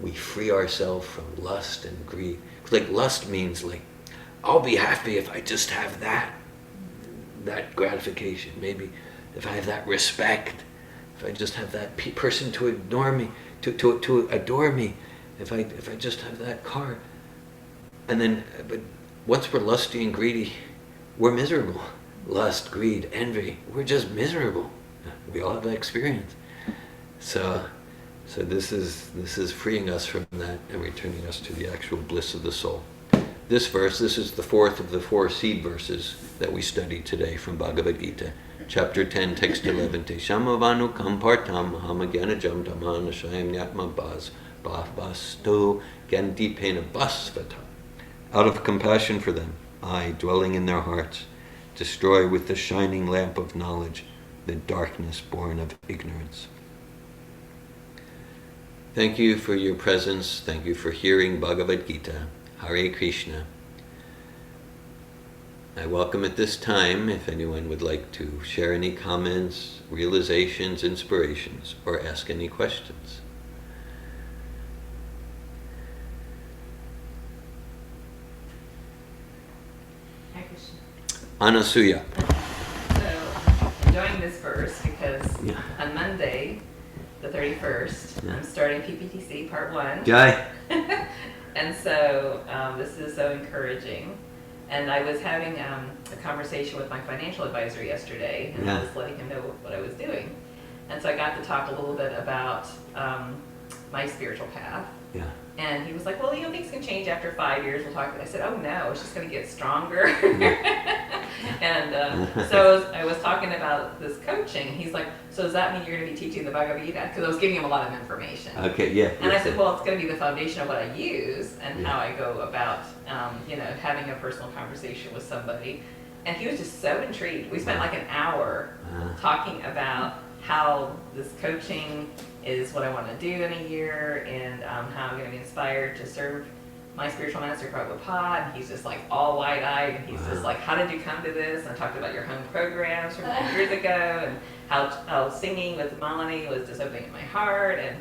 we free ourselves from lust and greed. Like lust means like, I'll be happy if I just have that gratification. Maybe if I have that respect, if I just have that person to ignore me, to adore me, if I just have that car. And then, but once we're lusty and greedy, we're miserable. Lust, greed, envy, we're just miserable. We all have that experience. So this is freeing us from that and returning us to the actual bliss of the soul. This verse, this is the fourth of the four seed verses that we studied today from Bhagavad Gita, chapter 10, text 11. Te shamavanu kampartam hamagyanajam tamanashayam nyatma bas bhavasto gandipena basvata. Out of compassion for them, I, dwelling in their hearts, destroy with the shining lamp of knowledge the darkness born of ignorance. Thank you for your presence. Thank you for hearing Bhagavad Gita. Hare Krishna. I welcome at this time if anyone would like to share any comments, realizations, inspirations, or ask any questions. Hare Krishna. Anasuya. So, enjoying this verse because on Monday, the 31st, I'm starting PPTC Part 1. Jai. And so this is so encouraging. And I was having a conversation with my financial advisor yesterday, and I was letting him know what I was doing. And so I got to talk a little bit about my spiritual path. Yeah. And he was like, well, things can change after 5 years. We'll talk. I said, oh no, it's just going to get stronger. And so I was talking about this coaching. He's like, so does that mean you're going to be teaching the Bhagavad Gita? Because I was giving him a lot of information. Okay, yeah. And I said, well, it's going to be the foundation of what I use and how I go about, having a personal conversation with somebody. And he was just so intrigued. We spent like an hour talking about how this coaching is what I want to do in a year, and how I'm going to be inspired to serve my spiritual master Prabhupada. And he's just like all wide-eyed, and he's just like, how did you come to this? And I talked about your home programs from 5 years ago, and how singing with Malini was just opening up my heart. And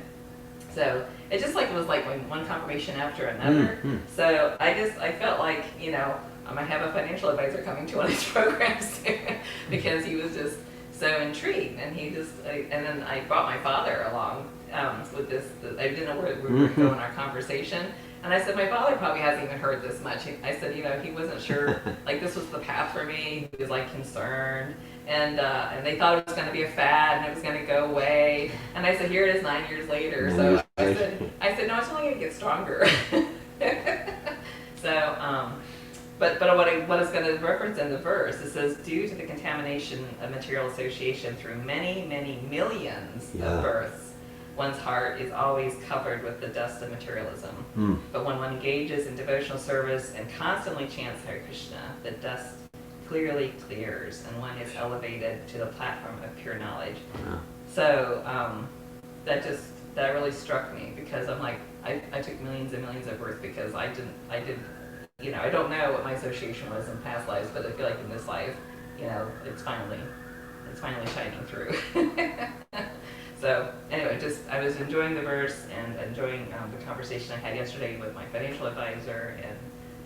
so it just like was like one confirmation after another. So I felt like, I might have a financial advisor coming to one of these programs soon because he was just so intrigued, and and then I brought my father along with this. I didn't know where we were going in our conversation, and I said my father probably hasn't even heard this much. I said, he wasn't sure, like this was the path for me. He was like concerned, and they thought it was going to be a fad and it was going to go away. And I said, here it is 9 years later. So I said, no, it's only going to get stronger. So. But what it's going to reference in the verse, it says, due to the contamination of material association through many, many millions of births, one's heart is always covered with the dust of materialism. But when one engages in devotional service and constantly chants Hare Krishna, the dust clearly clears and one is elevated to the platform of pure knowledge. So that really struck me, because I'm like, I took millions and millions of births because I didn't. I don't know what my association was in past lives, but I feel like in this life, it's finally shining through. So anyway, I was enjoying the verse and enjoying the conversation I had yesterday with my financial advisor,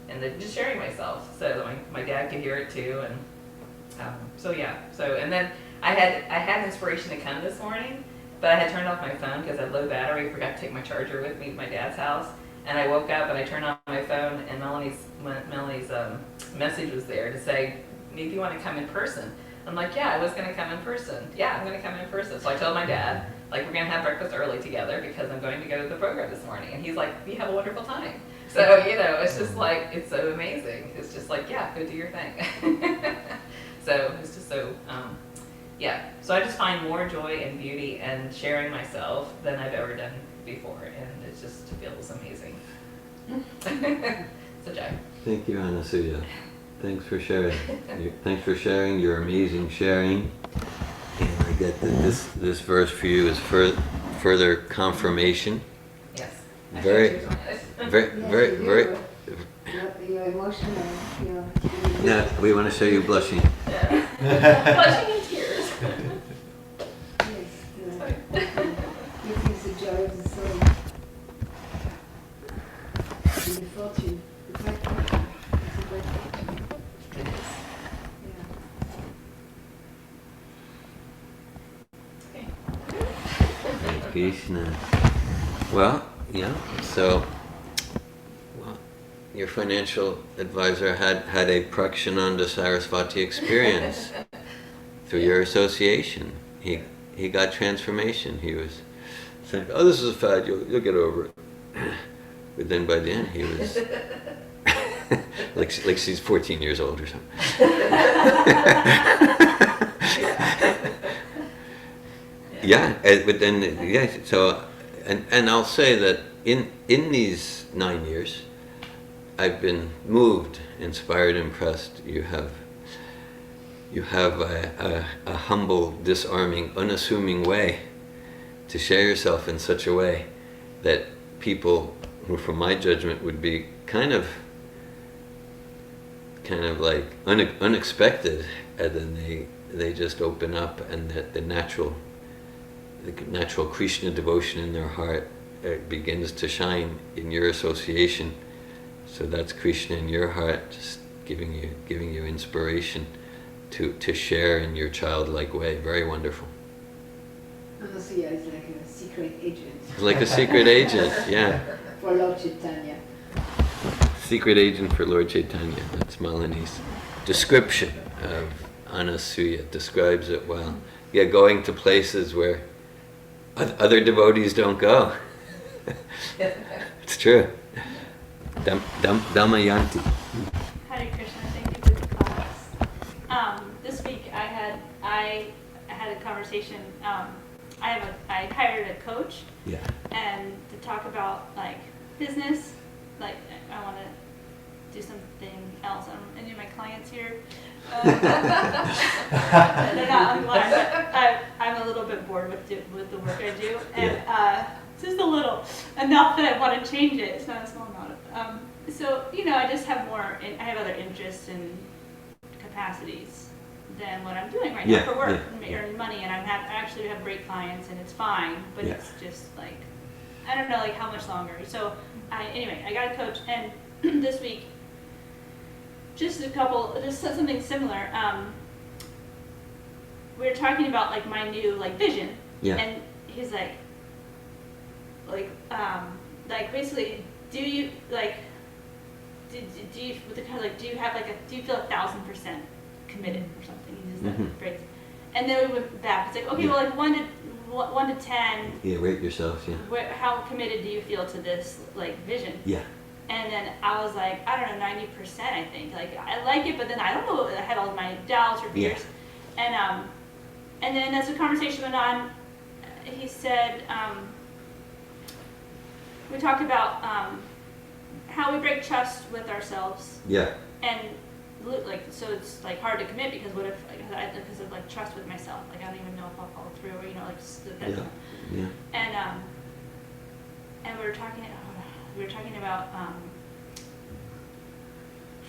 and then just sharing myself so that my dad could hear it too. And and then I had inspiration to come this morning, but I had turned off my phone because I had low battery. I forgot to take my charger with me to my dad's house, and I woke up and I turned on my phone, and Melanie's message was there to say, maybe you want to come in person. I'm like, yeah, I was going to come in person. Yeah, I'm going to come in person. So I told my dad, like, we're going to have breakfast early together because I'm going to go to the program this morning. And he's like, you have a wonderful time. So, it's just like, it's so amazing. It's just like, yeah, go do your thing. So it's just so, So I just find more joy and beauty and sharing myself than I've ever done before. And it just feels amazing. So, Jack. Thank you, Anasuya. Thanks for sharing. Thanks for sharing your amazing sharing. And I get that this verse for you is further confirmation. Yes. Very. You're emotional. Yeah, we want to show you blushing. Yeah. Blushing in tears. It is the joy of the soul. And the fortune. The great fortune. It's a great fortune. It is. Hare Krishna. Well, so your financial advisor had a Prakshananda Sarasvati experience through your association. He got transformation. He was saying, "Oh, this is a fad. You'll get over it." But then by the end, he was like she's 14 years old or something. But then So, and I'll say that in these 9 years, I've been moved, inspired, impressed. You have a humble, disarming, unassuming way to share yourself in such a way that people who, from my judgment, would be kind of like unexpected, and then they just open up, and the natural Krishna devotion in their heart begins to shine in your association. So that's Krishna in your heart, just giving you inspiration to share in your childlike way. Very wonderful. Anasuya is like a secret agent. Like a secret agent, yeah. For Lord Chaitanya. Secret agent for Lord Chaitanya. That's Malini's description of Anasuya. Describes it well. Yeah, going to places where other devotees don't go. It's true. Damayanti. Hare Krishna, thank you for the class. This week I had a conversation. I hired a coach. Yeah. And to talk about like business, like I want to do something else. Any of my clients here? They're not online, but I'm a little bit bored with the work I do, and just a little, enough that I want to change it. It's not a small amount. So I just have I have other interests and capacities than what I'm doing right now for work, and earning money, and I actually have great clients, and it's fine, but it's just like, I don't know, like how much longer. So I got a coach, and this week, just something similar. We were talking about like my new vision, and he's like basically, do you do you with the kind of do you have do you feel 1,000% committed or something? He uses that phrase, and then we went back. It's like, okay, well, 1 to 10. Yeah, rate yourself. Yeah. How committed do you feel to this vision? Yeah. And then I was like, I don't know, 90%, I think. I like it, but then I don't know. I had all of my doubts or fears. Yeah. And then as the conversation went on, he said, we talked about how we break trust with ourselves. Yeah. And so it's hard to commit because what if, because of trust with myself, I don't even know if I'll follow through, or Yeah. And we were talking about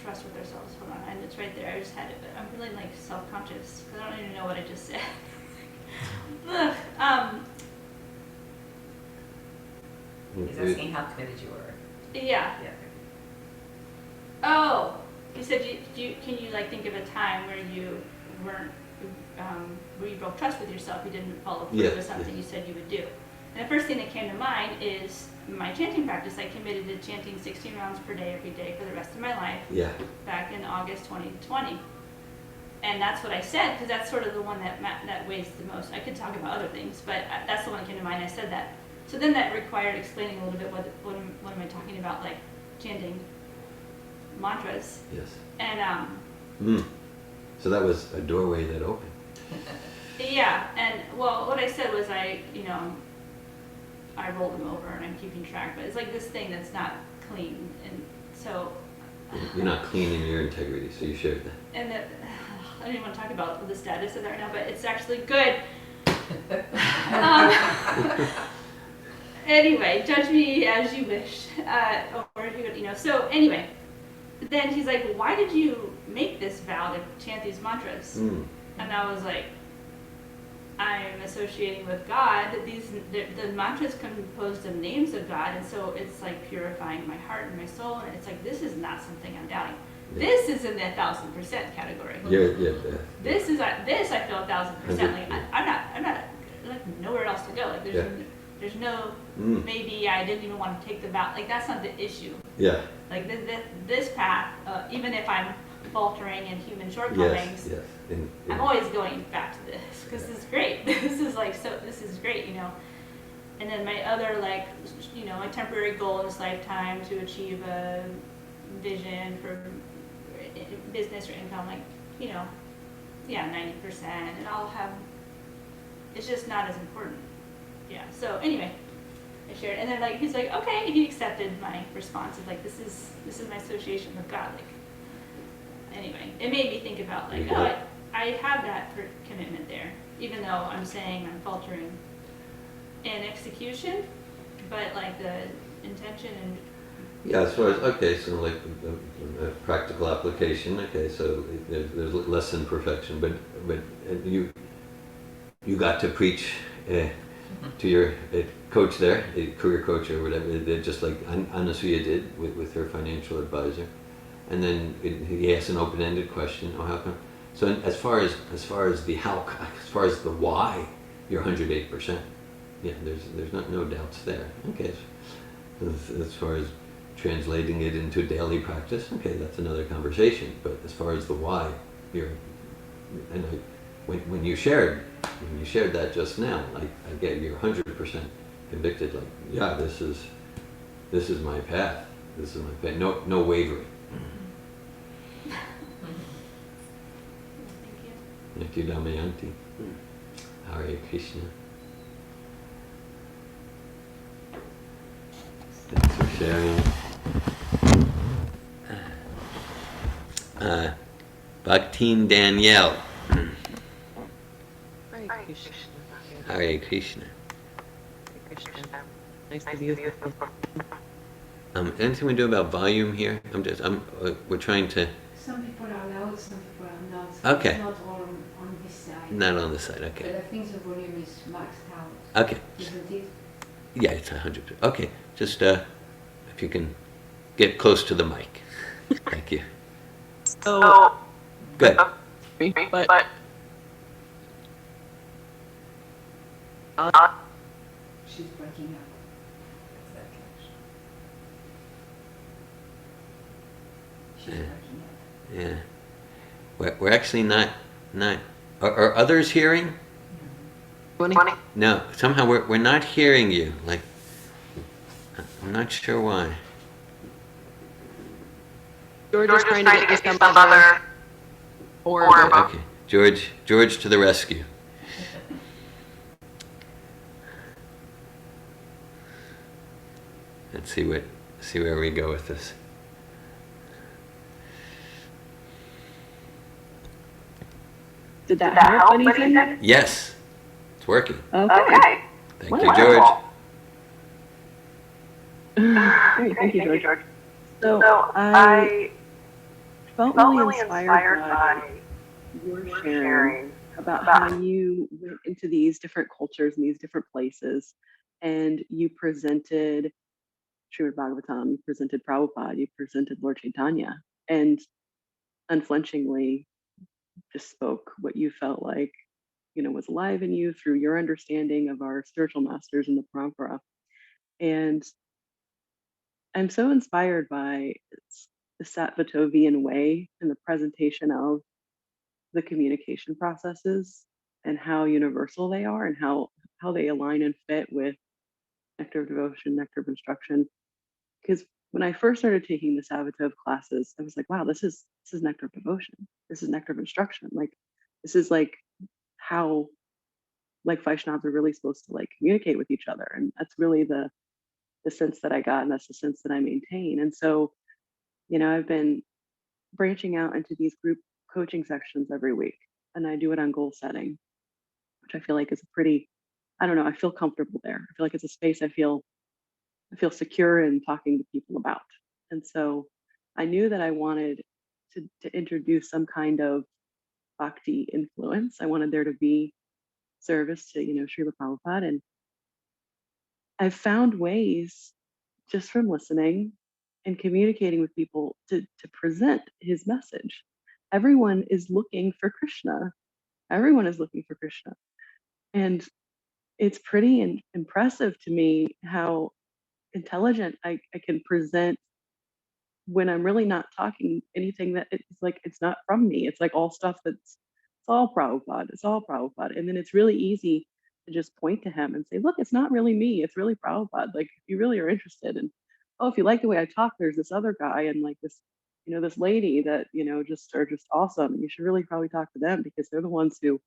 trust with ourselves. Hold on, and it's right there. I just had it, but I'm really self-conscious because I don't even know what I just said. He's asking how committed you were. Yeah. Yeah. said, can you like think of a time where you weren't, where you broke trust with yourself, you didn't follow through with something you said you would do? And the first thing that came to mind is my chanting practice. I committed to chanting 16 rounds per day every day for the rest of my life. Yeah. Back in August 2020. And that's what I said, because that's sort of the one that weighs the most. I could talk about other things, but that's the one that came to mind. I said that. So then that required explaining a little bit what am I talking about, like chanting mantras. Yes. And So that was a doorway that opened. yeah, and well, what I said was I rolled them over and I'm keeping track, but it's like this thing that's not clean, and so You're not clean in your integrity, so you shared that. and I don't even want to talk about the status of that right now, but it's actually good. Anyway, judge me as you wish, or So anyway, then he's like, well, "Why did you make this vow to chant these mantras?" And I was like, "I'm associating with God. The mantras composed of names of God, and so it's like purifying my heart and my soul. And it's like this is not something I'm doubting. This is in the 1,000% category. This I feel 1,000%. Like I'm not like nowhere else to go. Like there's no maybe I didn't even want to take the vow. Like that's not the issue. Yeah. Like this path, even if I'm faltering and human shortcomings, I'm always going back to this because this is great. This is great, And then my other my temporary goal in this lifetime to achieve a vision for business or income, 90%, and I'll have. It's just not as important. Yeah. So anyway, I shared, and then he's like, okay, he accepted my response of this is my association with God. Anyway, it made me think about I have that commitment there, even though I'm saying I'm faltering in execution, but the intention and. Yeah, as far as, so the practical application, so there's less than perfection, but you got to preach to your coach there, a career coach or whatever, just like Anasuya did with her financial advisor. And then he asked an open-ended question, how come? So as far as the how, as far as the why, you're 108%. Yeah, there's no doubts there. Okay, as far as translating it into daily practice, that's another conversation. But as far as the why, when you shared that just now, I get you're 100% convicted. This is my path. This is my path. No wavering. Thank you, Damayanti. Hare Krishna. Thanks for sharing. Bhaktin Danielle. Hare Krishna. Hare Krishna. Hare Krishna. Nice to be with you. Anything we do about volume here? We're trying to. Some people are loud, some people are not. So Okay. It's not all on this side. Not on the side, okay. But I think the volume is maxed out. Okay. Isn't it? Yeah, it's 100%. Okay, just if you can get close to the mic. Thank you. So, Good. but She's breaking up. She's breaking up. Yeah. We're actually not. Are others hearing? No. Somehow we're not hearing you. I'm not sure why. George is trying to get you some other orb. Okay, George to the rescue. Let's see where we go with this. Did that help anything? Yes, it's working. Okay. Thank you, George. Great, thank you, George. So I felt really inspired by your sharing about how you went into these different cultures and these different places, and you presented Srimad Bhagavatam, you presented Prabhupada, you presented Lord Chaitanya, and unflinchingly just spoke what you felt like, was alive in you through your understanding of our spiritual masters in the parampara. And I'm so inspired by the Sattvatovian way and the presentation of the communication processes and how universal they are and how they align and fit with nectar of devotion, nectar of instruction. Because when I first started taking the Savatov classes, I was like, wow, this is nectar of devotion. This is nectar of instruction. Like this is like how like Vaishnavas are really supposed to like communicate with each other. And that's really the sense that I got, and that's the sense that I maintain. And so, I've been branching out into these group coaching sections every week, and I do it on goal setting, which I feel like is a pretty, I don't know, I feel comfortable there. I feel like it's a space I feel secure in talking to people about. And so I knew that I wanted to introduce some kind of bhakti influence. I wanted there to be service to, Srila Prabhupada. And I've found ways just from listening and communicating with people to present his message. Everyone is looking for Krishna. Everyone is looking for Krishna. And it's pretty impressive to me how intelligent I can present when I'm really not talking anything that it's like it's not from me. It's like all stuff it's all Prabhupada. It's all Prabhupada. And then it's really easy to just point to him and say, look, it's not really me. It's really Prabhupada. Like if you really are interested, and oh, if you like the way I talk, there's this other guy and like this, this lady that, just are just awesome. And you should really probably talk to them because they're the ones who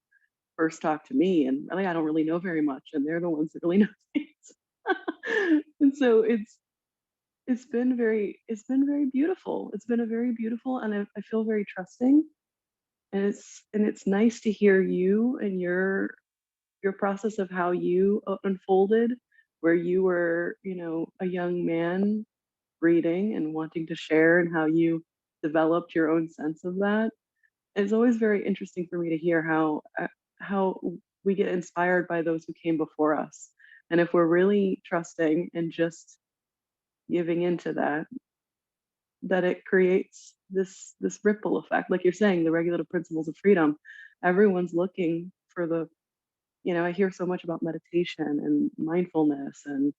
first talked to me. And really, I don't really know very much. And they're the ones that really know things. And so it's been very beautiful. It's been a very beautiful, and I feel very trusting. And it's nice to hear you and your process of how you unfolded, where you were, a young man reading and wanting to share, and how you developed your own sense of that. It's always very interesting for me to hear how we get inspired by those who came before us, and if we're really trusting and just giving into that it creates this ripple effect. Like you're saying, the regulative principles of freedom, everyone's looking for the, I hear so much about meditation and mindfulness and,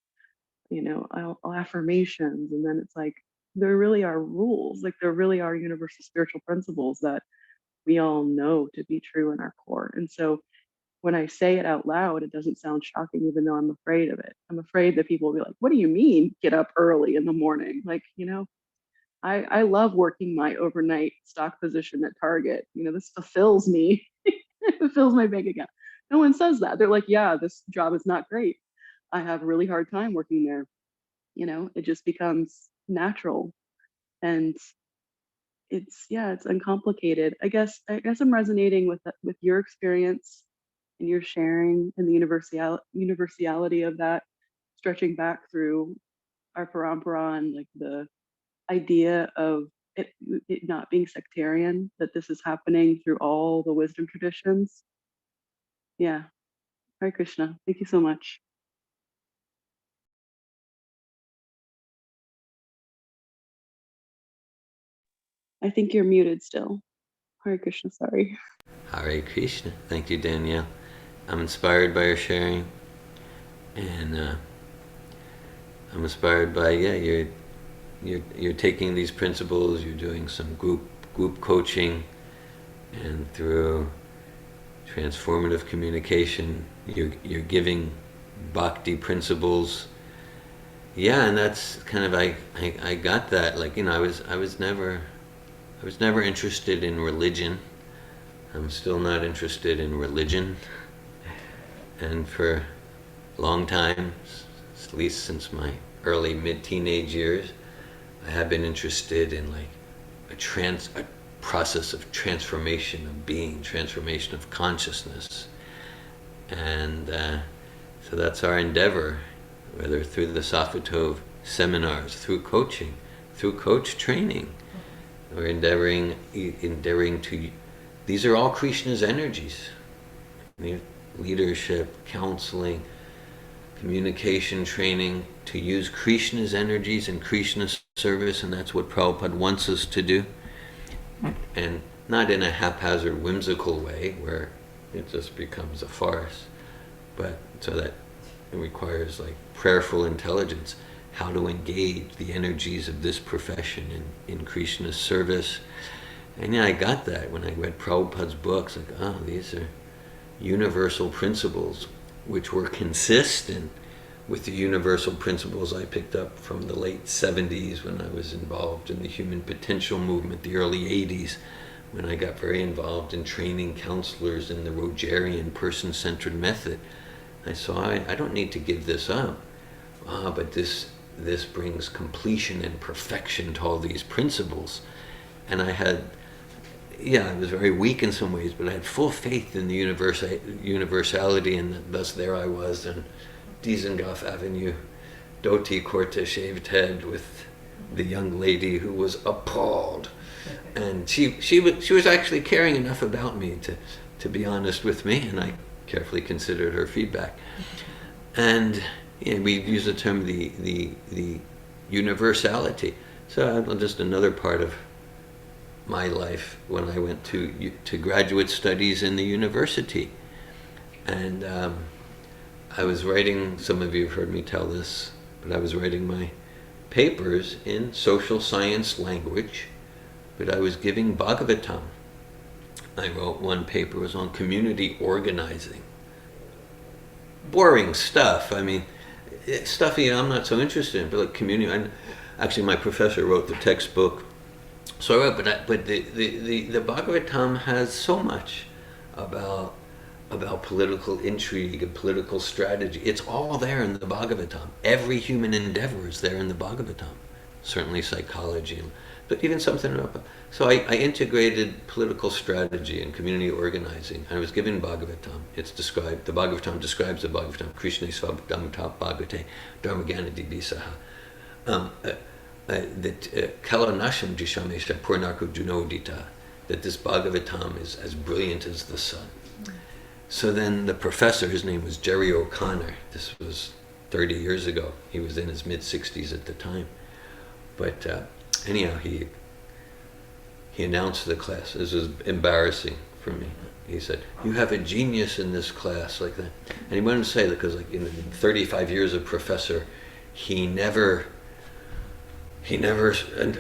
affirmations. And then it's like, there really are rules, like there really are universal spiritual principles that we all know to be true in our core. And so when I say it out loud, it doesn't sound shocking, even though I'm afraid of it. I'm afraid that people will be like, what do you mean get up early in the morning? Like, I love working my overnight stock position at Target. This fulfills me. It fulfills my bank account. No one says that. They're like, yeah, this job is not great. I have a really hard time working there. It just becomes natural. And it's uncomplicated. I guess I'm resonating with your experience and your sharing and the universality of that, stretching back through our parampara and like the idea of it not being sectarian, that this is happening through all the wisdom traditions. Yeah. Hare Krishna. Thank you so much. I think you're muted still. Hare Krishna, sorry. Hare Krishna. Thank you, Danielle. I'm inspired by your sharing, and I'm inspired by you're taking these principles. You're doing some group coaching, and through transformative communication, you're giving bhakti principles. Yeah, and that's kind of I got that. Like I was never interested in religion. I'm still not interested in religion. And for a long time, at least since my early mid-teenage years, I have been interested in like a process of transformation of being, transformation of consciousness. And so that's our endeavor, whether through the Safatov seminars, through coaching, through coach training. We're endeavoring to, these are all Krishna's energies. Leadership, counseling, communication training, to use Krishna's energies in Krishna's service, and that's what Prabhupada wants us to do. and not in a haphazard, whimsical way where it just becomes a farce, but so that it requires like prayerful intelligence, how to engage the energies of this profession in Krishna's service. And yeah, I got that when I read Prabhupada's books, like, oh, these are universal principles which were consistent with the universal principles I picked up from the late 70s when I was involved in the human potential movement, the early 80s, when I got very involved in training counselors in the Rogerian person-centered method. I saw, I don't need to give this up. But this brings completion and perfection to all these principles. And I had, I was very weak in some ways, but I had full faith in the universality, and thus there I was on Dizengoff Avenue, dhoti, kurta, shaved head, with the young lady who was appalled. And she was actually caring enough about me to be honest with me, and I carefully considered her feedback. And we use the term the universality. So just another part of my life when I went to graduate studies in the university. And I was writing, some of you have heard me tell this, but I was writing my papers in social science language, but I was giving Bhagavatam. I wrote one paper, it was on community organizing. Boring stuff. I mean, stuff I'm not so interested in, but like community. Actually, my professor wrote the textbook. So I wrote, but the Bhagavatam has so much about political intrigue and political strategy. It's all there in the Bhagavatam. Every human endeavor is there in the Bhagavatam. Certainly psychology, but even something about. So I integrated political strategy and community organizing. I was given Bhagavatam. It's described. The Bhagavatam describes the Bhagavatam. Krishna Svabdamata Bhagavate Dharmagana Dibisaha. That Kalanasham Jishamesha Purnarku Junodita. That this Bhagavatam is as brilliant as the sun. So then the professor, his name was Jerry O'Connor. This was 30 years ago. He was in his mid-60s at the time. But anyhow, he announced to the class. This was embarrassing for me. He said, "You have a genius in this class," like that. And he wanted to say that because, like, in 35 years of professor, a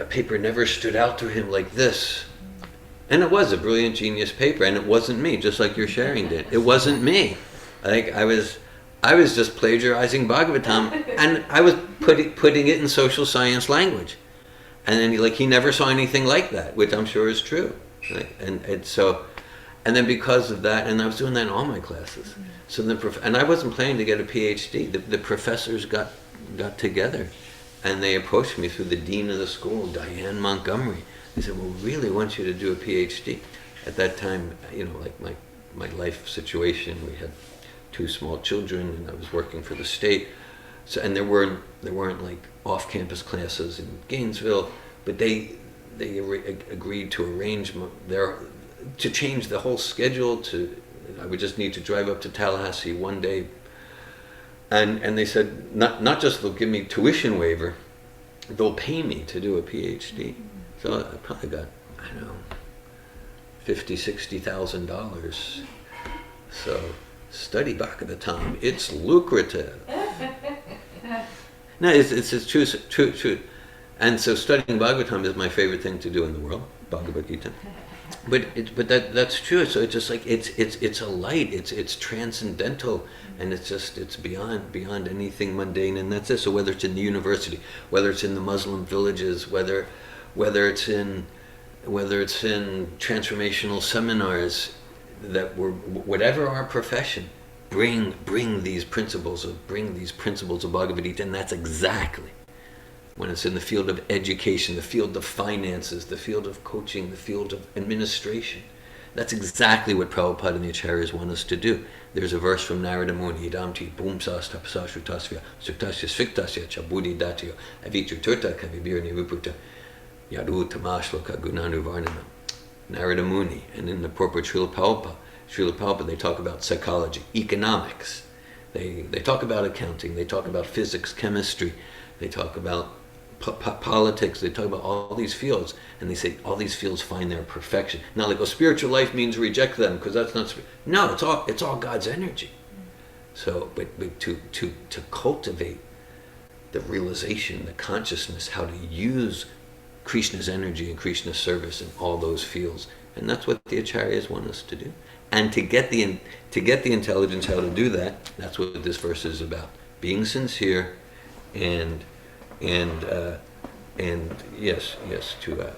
paper never stood out to him like this. And it was a brilliant genius paper, and it wasn't me, just like you're sharing it. It wasn't me. Like I was just plagiarizing Bhagavatam, and I was putting it in social science language. And then he never saw anything like that, which I'm sure is true. Right? And then because of that, and I was doing that in all my classes. So and I wasn't planning to get a PhD. The professors got together, and they approached me through the dean of the school, Diane Montgomery. They said, "Well, we really want you to do a PhD." At that time, like my life situation, we had 2 small children, and I was working for the state. So, and there weren't like off-campus classes in Gainesville, but they agreed to arrange to change the whole schedule. I would just need to drive up to Tallahassee one day, and they said not just they'll give me tuition waiver, they'll pay me to do a PhD. So I probably got, I don't know, $50,000-$60,000. So study Bhagavatam, it's lucrative. No, it's true. And so studying Bhagavatam is my favorite thing to do in the world, Bhagavad Gita. But that's true. So it's just like it's a light. It's transcendental, and it's beyond anything mundane. And that's it. So whether it's in the university, whether it's in the Muslim villages, whether it's in transformational seminars, whatever our profession, bring these principles of Bhagavad Gita, and that's exactly when it's in the field of education, the field of finances, the field of coaching, the field of administration. That's exactly what Prabhupada and the Acharyas want us to do. There's a verse from Narada Muni, Idamti Bhumsas Tapasa Shrutasya Suktasya Sviktasya Chabudi Datyo Avichuturta Kavibir Niruputa Yadu Tamashloka Gunanu Varnana. Narada Muni, and in the purport Srila Prabhupada, they talk about psychology, economics. They talk about accounting, they talk about physics, chemistry, they talk about politics, they talk about all these fields, and they say all these fields find their perfection. Not like, oh, spiritual life means reject them because that's not. No, it's all God's energy. So, but to cultivate the realization, the consciousness, how to use Krishna's energy and Krishna's service in all those fields, and that's what the acharyas want us to do. And to get the intelligence how to do that, that's what this verse is about: being sincere, and yes, to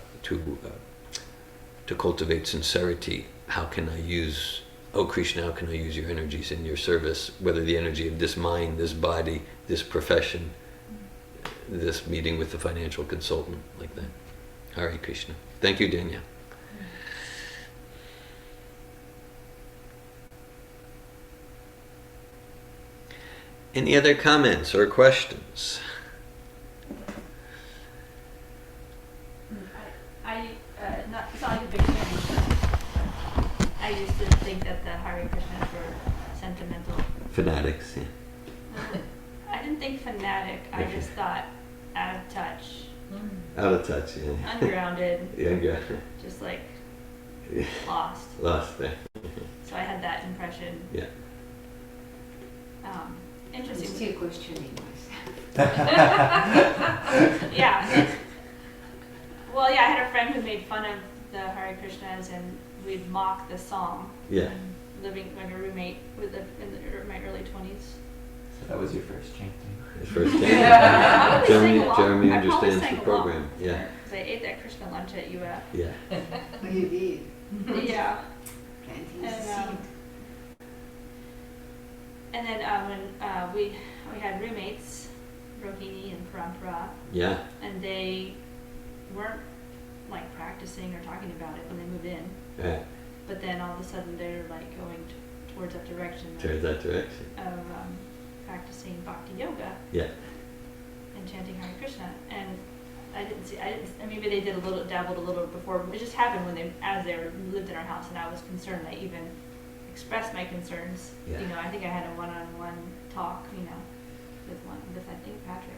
cultivate sincerity. How can I use, oh Krishna, how can I use your energies in your service? Whether the energy of this mind, this body, this profession, this meeting with the financial consultant, like that. Hare Krishna. Thank you, Danielle. Any other comments or questions? It's not like a big thing. I used to think that the Hare Krishnas were sentimental. Fanatics, yeah. I didn't think fanatic. I just thought out of touch. Out of touch, yeah. Ungrounded. Yeah. Just like Yeah. lost. Lost there. So I had that impression. Yeah. I'm Interesting. still questioning myself. Yeah. Well, yeah, I had a friend who made fun of the Hare Krishnas, and we'd mock the song. Yeah. Living like a roommate with my early 20s. So that was your first chanting. His first I game. probably sang along. Jeremy I probably understands sang the along. program. Yeah. Because I ate that Krishna lunch at UF. Yeah. Oh, you did. Yeah. Planting the And, seed. And then when we had roommates, Rohini and Parampara, Yeah. and they weren't like practicing or talking about it when they moved in. Yeah. But then all of a sudden they're like going towards that direction Towards that direction. of practicing bhakti yoga Yeah. and chanting Hare Krishna. And maybe they did dabbled a little before. It just happened as they lived in our house, and I was concerned. I even expressed my concerns. Yeah. You know, I think I had a one-on-one talk, with I think Patrick.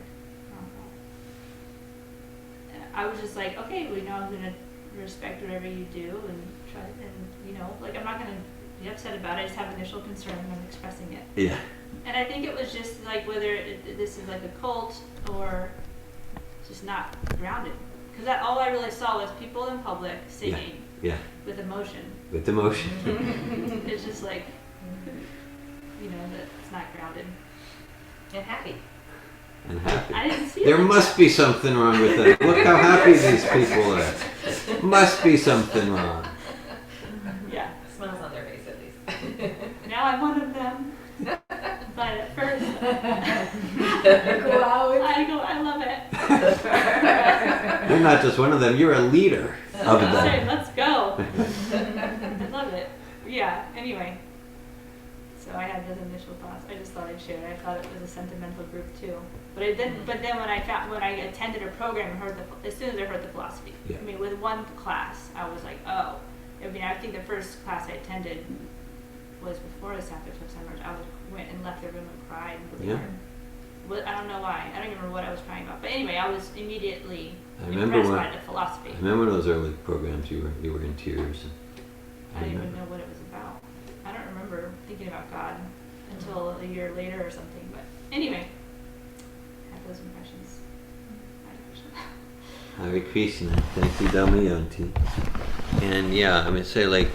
I was just like, okay, well, I'm gonna respect whatever you do and try, and I'm not gonna be upset about it. I just have initial concern and I'm expressing it. Yeah. And I think it was just like whether this is like a cult or just not grounded. Because all I really saw was people in public singing Yeah. with emotion. With emotion. It's just like, that it's not grounded. And happy. And happy. I didn't see There it. must be something wrong with them. Look how happy these people are. Must be something wrong. Yeah. Smiles on their face at least. Now I'm one of them. But at first, Go out. I love it. You're not just one of them, you're a leader of I say, them. let's go. I love it. Yeah, anyway. So I had those initial thoughts. I just thought I'd share it. I thought it was a sentimental group too. But then when I attended a program and as soon as I heard the philosophy, Yeah. I mean, with one class, I was like, oh. I mean, I think the first class I attended was before the Sapphic September. I went and left the room and cried really Yeah. hard. Well, I don't know why. I don't even remember what I was crying about. But anyway, I was immediately I remember impressed when- by the philosophy. I remember those early programs, you were in tears. I didn't even know what it was about. I don't remember thinking about God until a year later or something. But anyway, I had those impressions. Hare Krishna. Thank you, Damayanti. And yeah, I'm going to say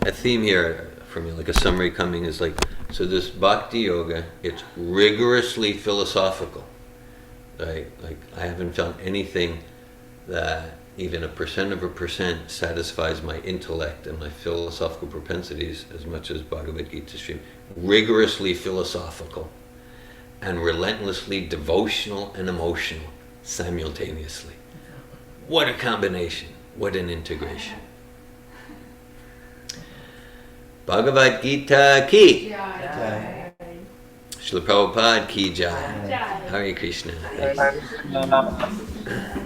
a theme here for me, like a summary coming is so this bhakti yoga, it's rigorously philosophical. Like I haven't found anything that even 1% satisfies my intellect and my philosophical propensities as much as Bhagavad Gita stream. Rigorously philosophical and relentlessly devotional and emotional simultaneously. What a combination. What an integration. Bhagavad Gita ki. Yeah. Srila Prabhupada ki jai. Jai. Hare Krishna. Hare Krishna.